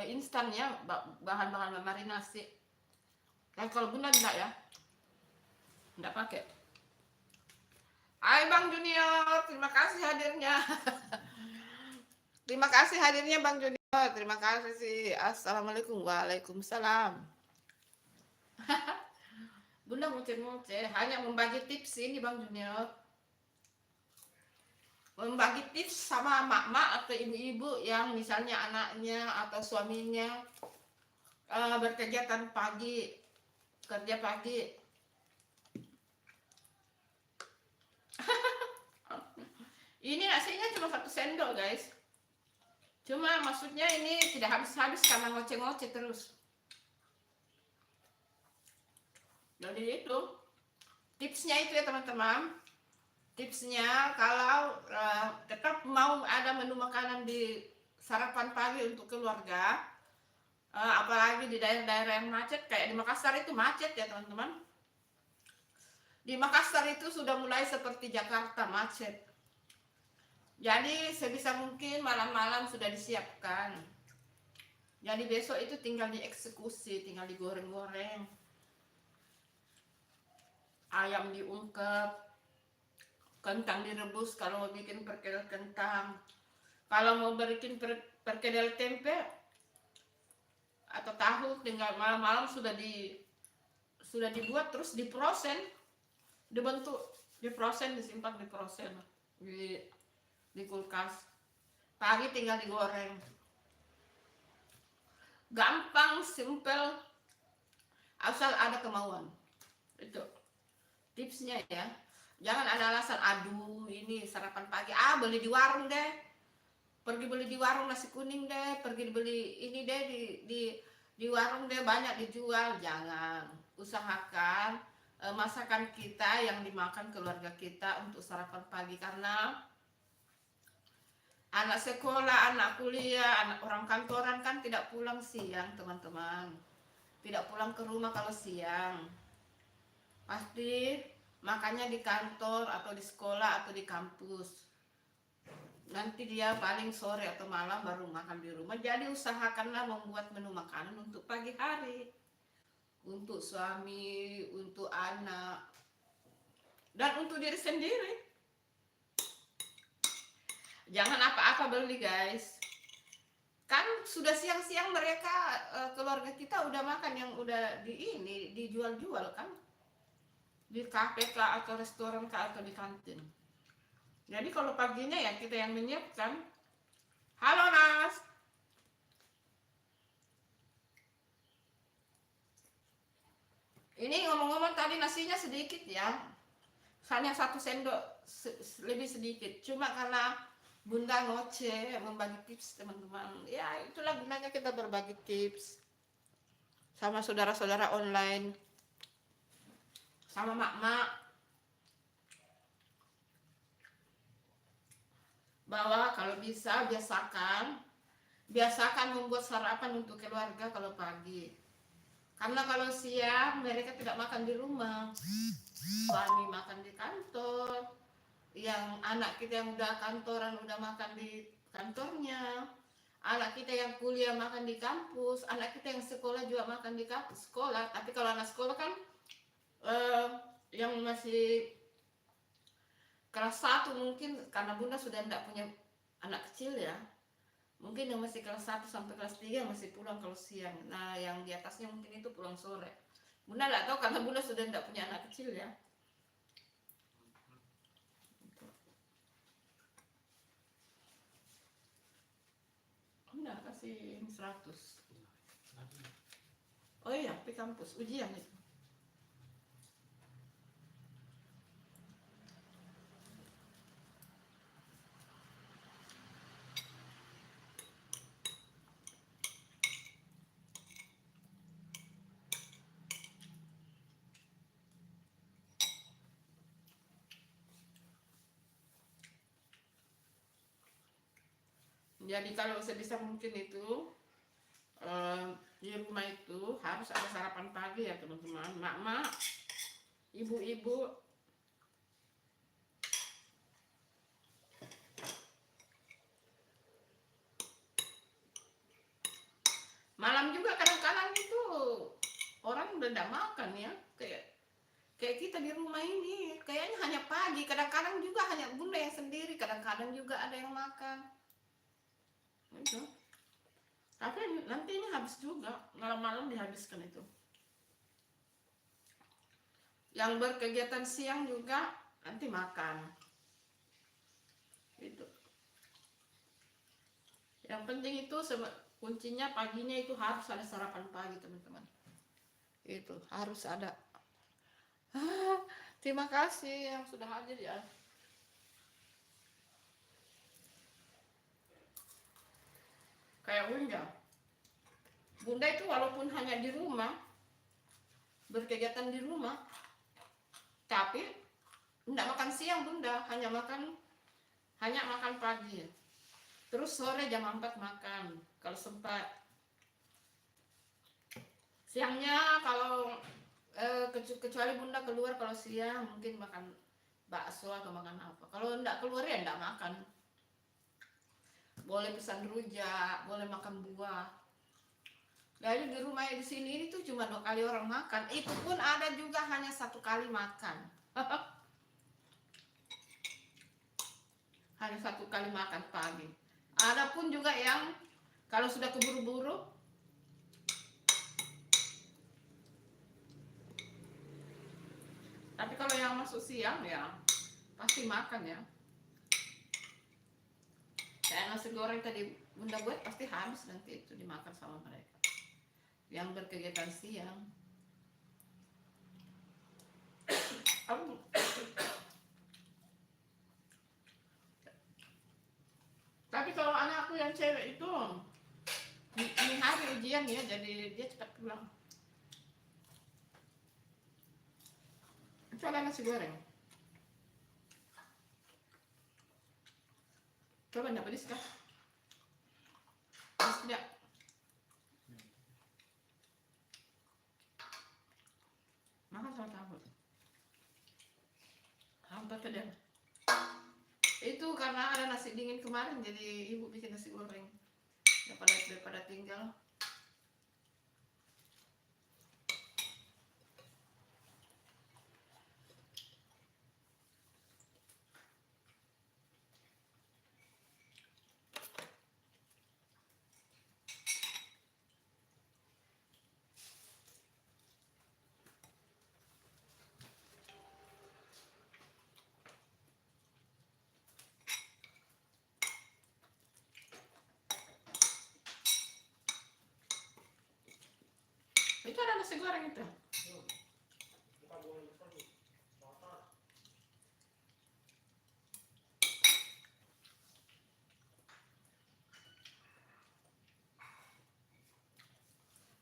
S1: instan ya, bahan-bahan marinasi. Dan kalau bunda enggak ya, enggak pakai. Hai Bang Junior, terima kasih hadirnya. Terima kasih hadirnya Bang Junior. Terima kasih sih. Assalamualaikum. Waalaikumsalam. Bunda ngoceh-ngoceh, hanya membagi tips ini Bang Junior. Membagi tips sama mak-mak atau ibu-ibu yang misalnya anaknya atau suaminya berkegiatan pagi, kerja pagi. Ini nasinya cuma 1 sendok guys. Cuma maksudnya ini tidak habis-habis karena ngoceh-ngoceh terus. Jadi itu tipsnya itu ya teman-teman. Tipsnya kalau tetap mau ada menu makanan di sarapan pagi untuk keluarga, apalagi di daerah-daerah yang macet kayak di Makassar itu macet ya teman-teman. Di Makassar itu sudah mulai seperti Jakarta macet. Jadi sebisa mungkin malam-malam sudah disiapkan. Jadi besok itu tinggal dieksekusi, tinggal digoreng-goreng. Ayam diungkep, kentang direbus kalau mau bikin perkedel kentang. Kalau mau bikin perkedel tempe atau tahu, tinggal malam-malam sudah dibuat, terus diproses, dibentuk, diproses, disimpan diproses di kulkas. Pagi tinggal digoreng. Gampang, simple, asal ada kemauan. Itu tipsnya ya. Jangan ada alasan, aduh ini sarapan pagi, beli di warung deh, pergi beli di warung nasi kuning deh, pergi beli ini deh di warung deh, banyak dijual. Jangan, usahakan masakan kita yang dimakan keluarga kita untuk sarapan pagi, karena anak sekolah, anak kuliah, anak orang kantoran kan tidak pulang siang teman-teman, tidak pulang ke rumah kalau siang, pasti makannya di kantor atau di sekolah atau di kampus. nanti dia paling sore atau malam baru makan di rumah. Jadi usahakanlah membuat menu makanan untuk pagi hari, untuk suami, untuk anak, dan untuk diri sendiri. Jangan apa-apa beli guys, kan sudah siang-siang mereka keluarga kita udah makan yang udah dijual-jual kan, di kafe kah atau restoran kah atau di kantin. Jadi kalau paginya ya kita yang menyiapkan. Halo Nas. Ini ngomong-ngomong tadi nasinya sedikit ya, hanya 1 sendok lebih sedikit. Cuma karena Bunda ngoceh membagi tips teman-teman. Ya itulah gunanya kita berbagi tips sama saudara-saudara online, sama mak-mak, bahwa kalau bisa biasakan membuat sarapan untuk keluarga kalau pagi. Karena kalau siang mereka tidak makan di rumah, suami makan di kantor, yang anak kita yang udah kantoran udah makan di kantornya, anak kita yang kuliah makan di kampus, anak kita yang sekolah juga makan di kampus sekolah. Tapi kalau anak sekolah kan yang masih kelas 1 mungkin, karena Bunda sudah tidak punya anak kecil ya, mungkin yang masih kelas 1 sampai kelas 3 masih pulang kalau siang. Nah yang di atasnya mungkin itu pulang sore. Bunda nggak tahu karena Bunda sudah tidak punya anak kecil ya. Bunda kasih 100. Oh iya, di kampus ujian itu. Jadi kalau sebisa mungkin itu di rumah itu harus ada sarapan pagi ya teman-teman, mak-mak, ibu-ibu. Malam juga kadang-kadang itu orang udah tidak makan ya, kayak kita di rumah ini kayaknya hanya pagi, kadang-kadang juga hanya Bunda yang sendiri, kadang-kadang juga ada yang makan itu. Tapi nantinya habis juga, malam-malam dihabiskan itu. Yang berkegiatan siang juga nanti makan itu. Yang penting itu kuncinya paginya itu harus ada sarapan pagi teman-teman, itu harus ada. Terima kasih yang sudah hadir ya. Kayak Bunda itu walaupun hanya di rumah, berkegiatan di rumah, tapi tidak makan siang Bunda, hanya makan pagi. Terus sore jam 4 makan kalau sempat. Siangnya kalau kecuali Bunda keluar, kalau siang mungkin makan bakso atau makan apa. Kalau tidak keluar ya tidak makan. Boleh pesan rujak, boleh makan buah. Jadi di rumah di sini ini tuh cuma 2 kali orang makan. Itu pun ada juga hanya 1 kali makan. Hanya 1 kali makan pagi. Ada pun juga yang kalau sudah keburu-buru, tapi kalau yang masuk siang ya pasti makan ya. Kayak nasi goreng tadi Bunda buat pasti habis nanti itu dimakan sama mereka yang berkegiatan siang. Tapi kalau anakku yang cewek itu ini hari ujian ya, jadi dia cepat pulang. Itu ada nasi goreng. Coba enggak pedis kah? Pedis tidak? Makan sama tahu. Hampir tidak. Itu Itu karena ada nasi dingin kemarin, jadi ibu bikin nasi goreng daripada tinggal. Itu ada nasi goreng itu.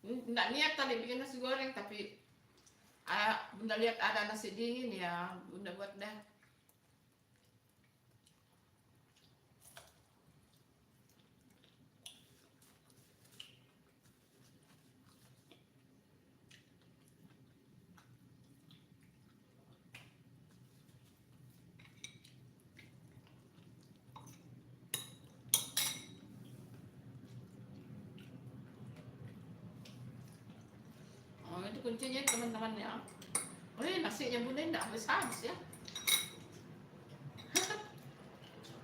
S1: Nggak niat tadi bikin nasi goreng, tapi bunda lihat ada nasi dingin ya, bunda buat dah. Oh, itu kuncinya teman-teman ya. Oh, nasinya bunda enggak habis-habis ya.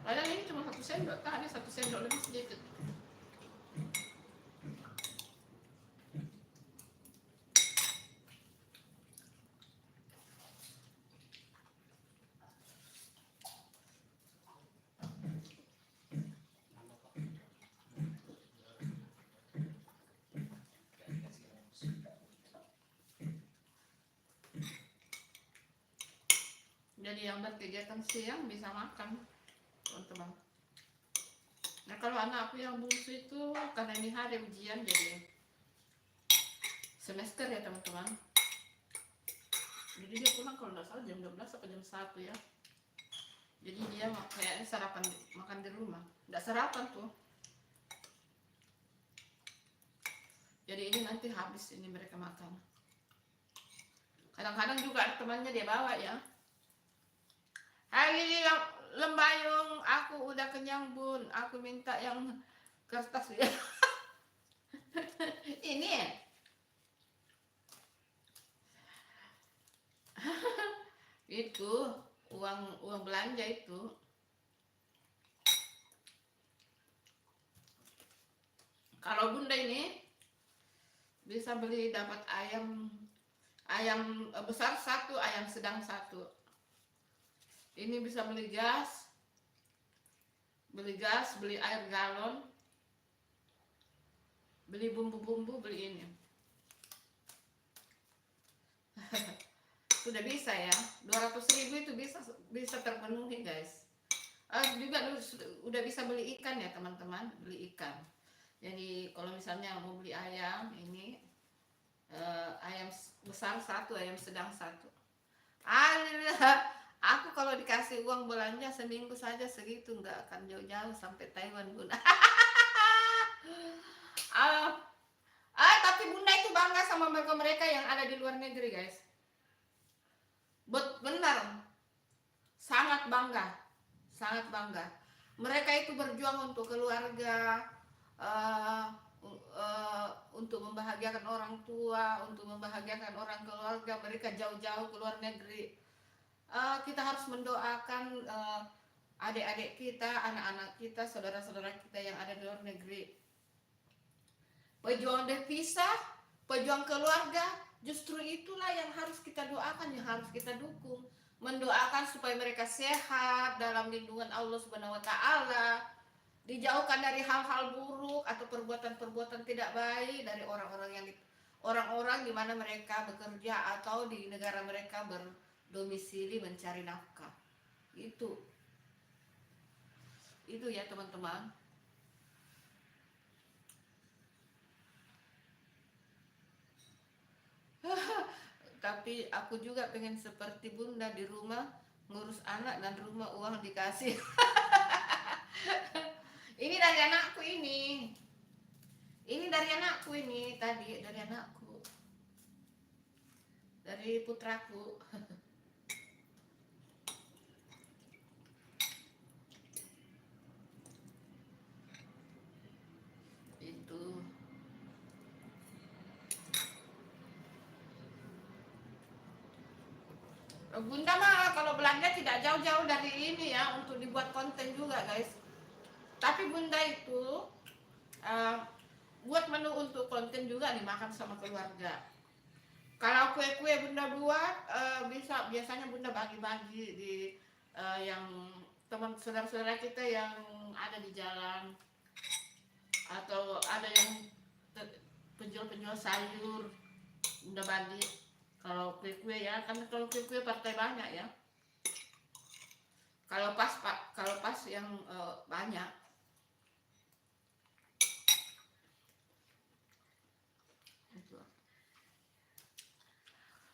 S1: Padahal ini cuma 1 sendok, tadi 1 sendok lebih sedikit. Jadi yang berkegiatan siang bisa makan, teman-teman. Nah, kalau anakku yang bungsu itu karena ini hari ujian, jadi semester ya teman-teman. Jadi dia pulang kalau nggak salah jam 12 atau jam 1 ya. Jadi dia kayaknya sarapan makan di rumah. Nggak sarapan tuh. Jadi ini nanti habis ini mereka makan. Kadang-kadang juga ada temannya dia bawa ya. Hari lembayung, aku udah kenyang bun. Aku minta yang kertas ya. Ini ya. Itu uang belanja itu. Kalau bunda ini bisa beli dapat ayam besar 1, ayam sedang 1. Ini bisa beli gas, beli air galon, beli bumbu-bumbu, beli ini. Sudah bisa ya, 200.000 itu bisa terpenuhi guys. Juga udah bisa beli ikan ya teman-teman, beli ikan. Jadi kalau misalnya mau beli ayam ini, ayam besar 1, ayam sedang 1. Aku kalau dikasih uang belanja seminggu saja segitu, nggak akan jauh-jauh sampai Taiwan bunda. Tapi bunda itu bangga sama mereka yang ada di luar negeri guys. Benar, sangat bangga. Mereka itu berjuang untuk keluarga, untuk membahagiakan orang tua, untuk membahagiakan orang keluarga. Mereka jauh-jauh ke luar negeri. Kita harus mendoakan adik-adik kita, anak-anak kita, saudara-saudara kita yang ada di luar negeri. Pejuang devisa, pejuang keluarga, justru itulah yang harus kita doakan, yang harus kita dukung. Mendoakan supaya mereka sehat dalam lindungan Allah Subhanahu wa Ta'ala, dijauhkan dari hal-hal buruk atau perbuatan-perbuatan tidak baik dari orang-orang di mana mereka bekerja atau di negara mereka berdomisili mencari nafkah. Itu ya teman-teman. Tapi aku juga pengen seperti bunda di rumah, ngurus anak dan rumah uang dikasih. Ini dari anakku ini. Tadi dari anakku. Dari putraku. Bunda mah kalau belanja tidak jauh-jauh dari ini ya, untuk dibuat konten juga guys. Tapi Bunda itu uh, buat menu untuk konten juga dimakan sama keluarga. Kalau kue-kue Bunda buat biasanya Bunda bagi-bagi di yang teman saudara-saudara kita yang ada di jalan, atau ada yang penjual-penjual sayur, Bunda bagi. Kalau kue-kue ya, kan kalau kue-kue partai banyak ya. Kalau pas yang banyak.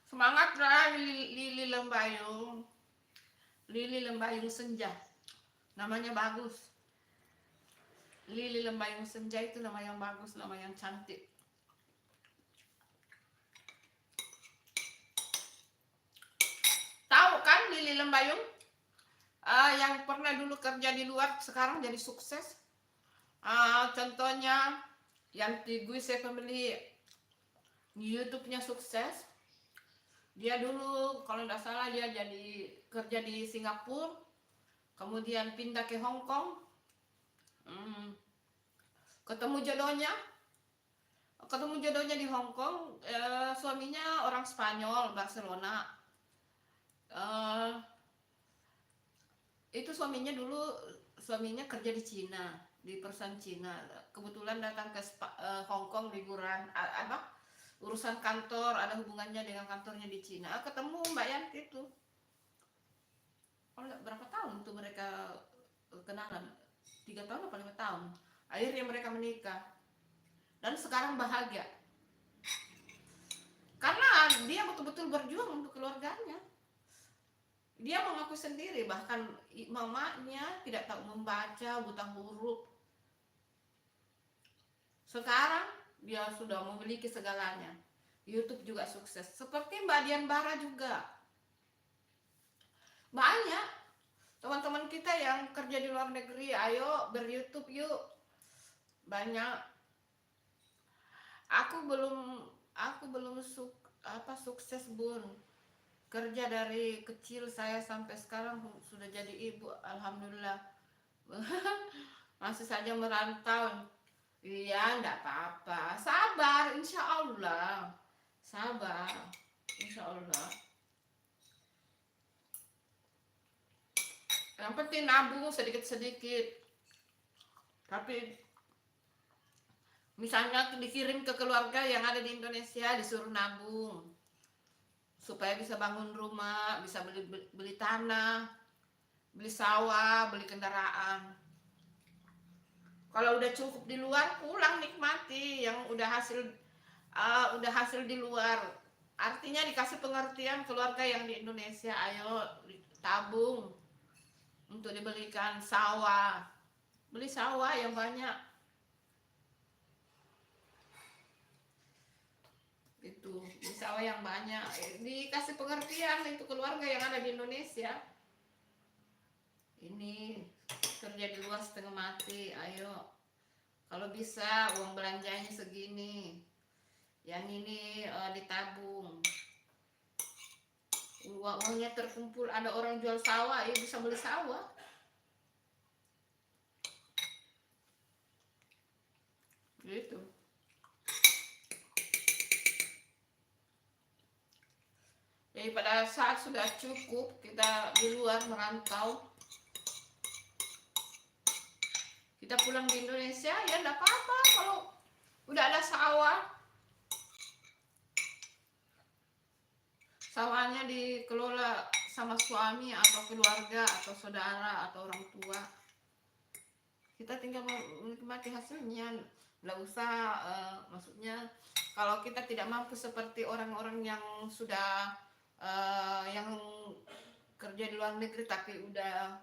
S1: Semangatlah Lili Lembayung. Lili Lembayung Senja. Namanya bagus. Lili Lembayung Senja itu nama yang bagus, nama yang cantik. Tahu kan Lili Lembayung? Yang pernah dulu kerja di luar sekarang jadi sukses. Contohnya Yanti Guise Family, YouTube-nya sukses. Dia dulu kalau tidak salah dia jadi kerja di Singapura, kemudian pindah ke Hong Kong. Ketemu jodohnya di Hong Kong. Suaminya orang Spanyol, Barcelona. Itu suaminya kerja di Cina, di perusahaan Cina. Kebetulan datang ke Hong Kong liburan, urusan kantor, ada hubungannya dengan kantornya di Cina. Ketemu Mbak Yanti itu. Berapa tahun tuh mereka kenalan? 3 tahun atau 5 tahun. Akhirnya mereka menikah. Dan sekarang bahagia. Karena dia betul-betul berjuang untuk keluarganya. Dia mengaku sendiri, bahkan mamanya tidak tahu membaca, buta huruf. Sekarang dia sudah memiliki segalanya. YouTube juga sukses. Seperti Mbak Dian Bara juga. Banyak teman-teman kita yang kerja di luar negeri, ayo ber-YouTube yuk. Banyak. Aku belum sukses Bun. Kerja dari kecil saya sampai sekarang sudah jadi ibu, alhamdulillah. Masih saja merantau. Iya, enggak apa-apa. Sabar, insya Allah. Sabar, insya Allah. Yang penting nabung sedikit-sedikit. Tapi misalnya dikirim ke keluarga yang ada di Indonesia, disuruh nabung supaya bisa bangun rumah, bisa beli tanah, beli sawah, beli kendaraan. Kalau udah cukup di luar, pulang nikmati yang udah hasil di luar. Artinya dikasih pengertian keluarga yang di Indonesia, ayo tabung untuk dibelikan sawah, beli sawah yang banyak. Itu beli sawah yang banyak, dikasih pengertian itu keluarga yang ada di Indonesia. Ini kerja di luar setengah mati, ayo. Kalau bisa uang belanjanya segini, yang ini ditabung. Uangnya terkumpul, ada orang jual sawah, ya bisa beli sawah. Gitu. Jadi pada saat sudah cukup kita di luar merantau, kita pulang di Indonesia, ya enggak apa-apa kalau udah ada sawah. Sawahnya dikelola sama suami atau keluarga atau saudara atau orang tua. Kita tinggal menikmati hasilnya. Nggak usah, maksudnya kalau kita tidak mampu seperti orang-orang yang sudah yang kerja di luar negeri tapi udah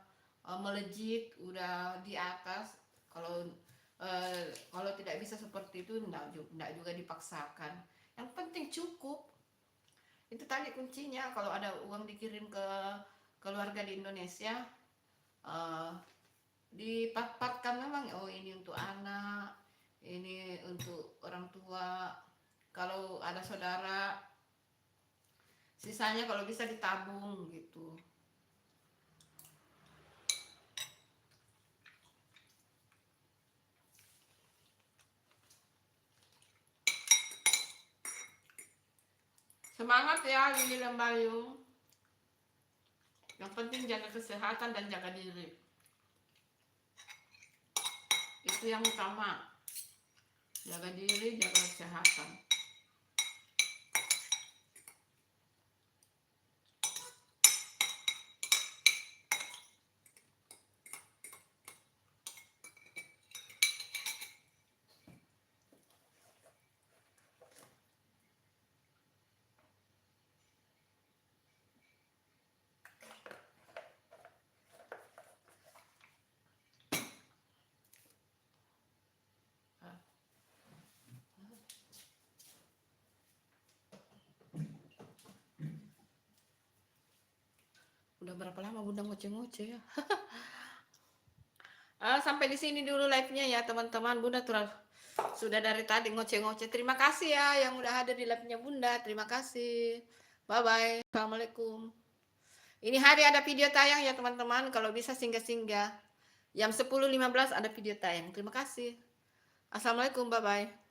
S1: melejit, udah di atas. Kalau tidak bisa seperti itu, enggak juga dipaksakan. Yang penting cukup. Itu tadi kuncinya. Kalau ada uang dikirim ke keluarga di Indonesia, dipatkan memang, oh ini untuk anak, ini untuk orang tua. Kalau ada saudara, Sisanya kalau bisa ditabung gitu. Semangat ya Lili dan Bayu. Yang penting jaga kesehatan dan jaga diri. Itu yang utama. Jaga diri, jaga kesehatan. Udah berapa lama Bunda ngoceh-ngoceh ya? Sampai di sini dulu live-nya ya teman-teman. Bunda sudah dari tadi ngoceh-ngoceh. Terima kasih ya yang udah ada di live-nya Bunda. Terima kasih. Bye-bye. Assalamualaikum. Ini hari ada video tayang ya teman-teman. Kalau bisa singgah-singgah. Jam 10.15 ada video tayang. Terima kasih. Assalamualaikum. Bye-bye.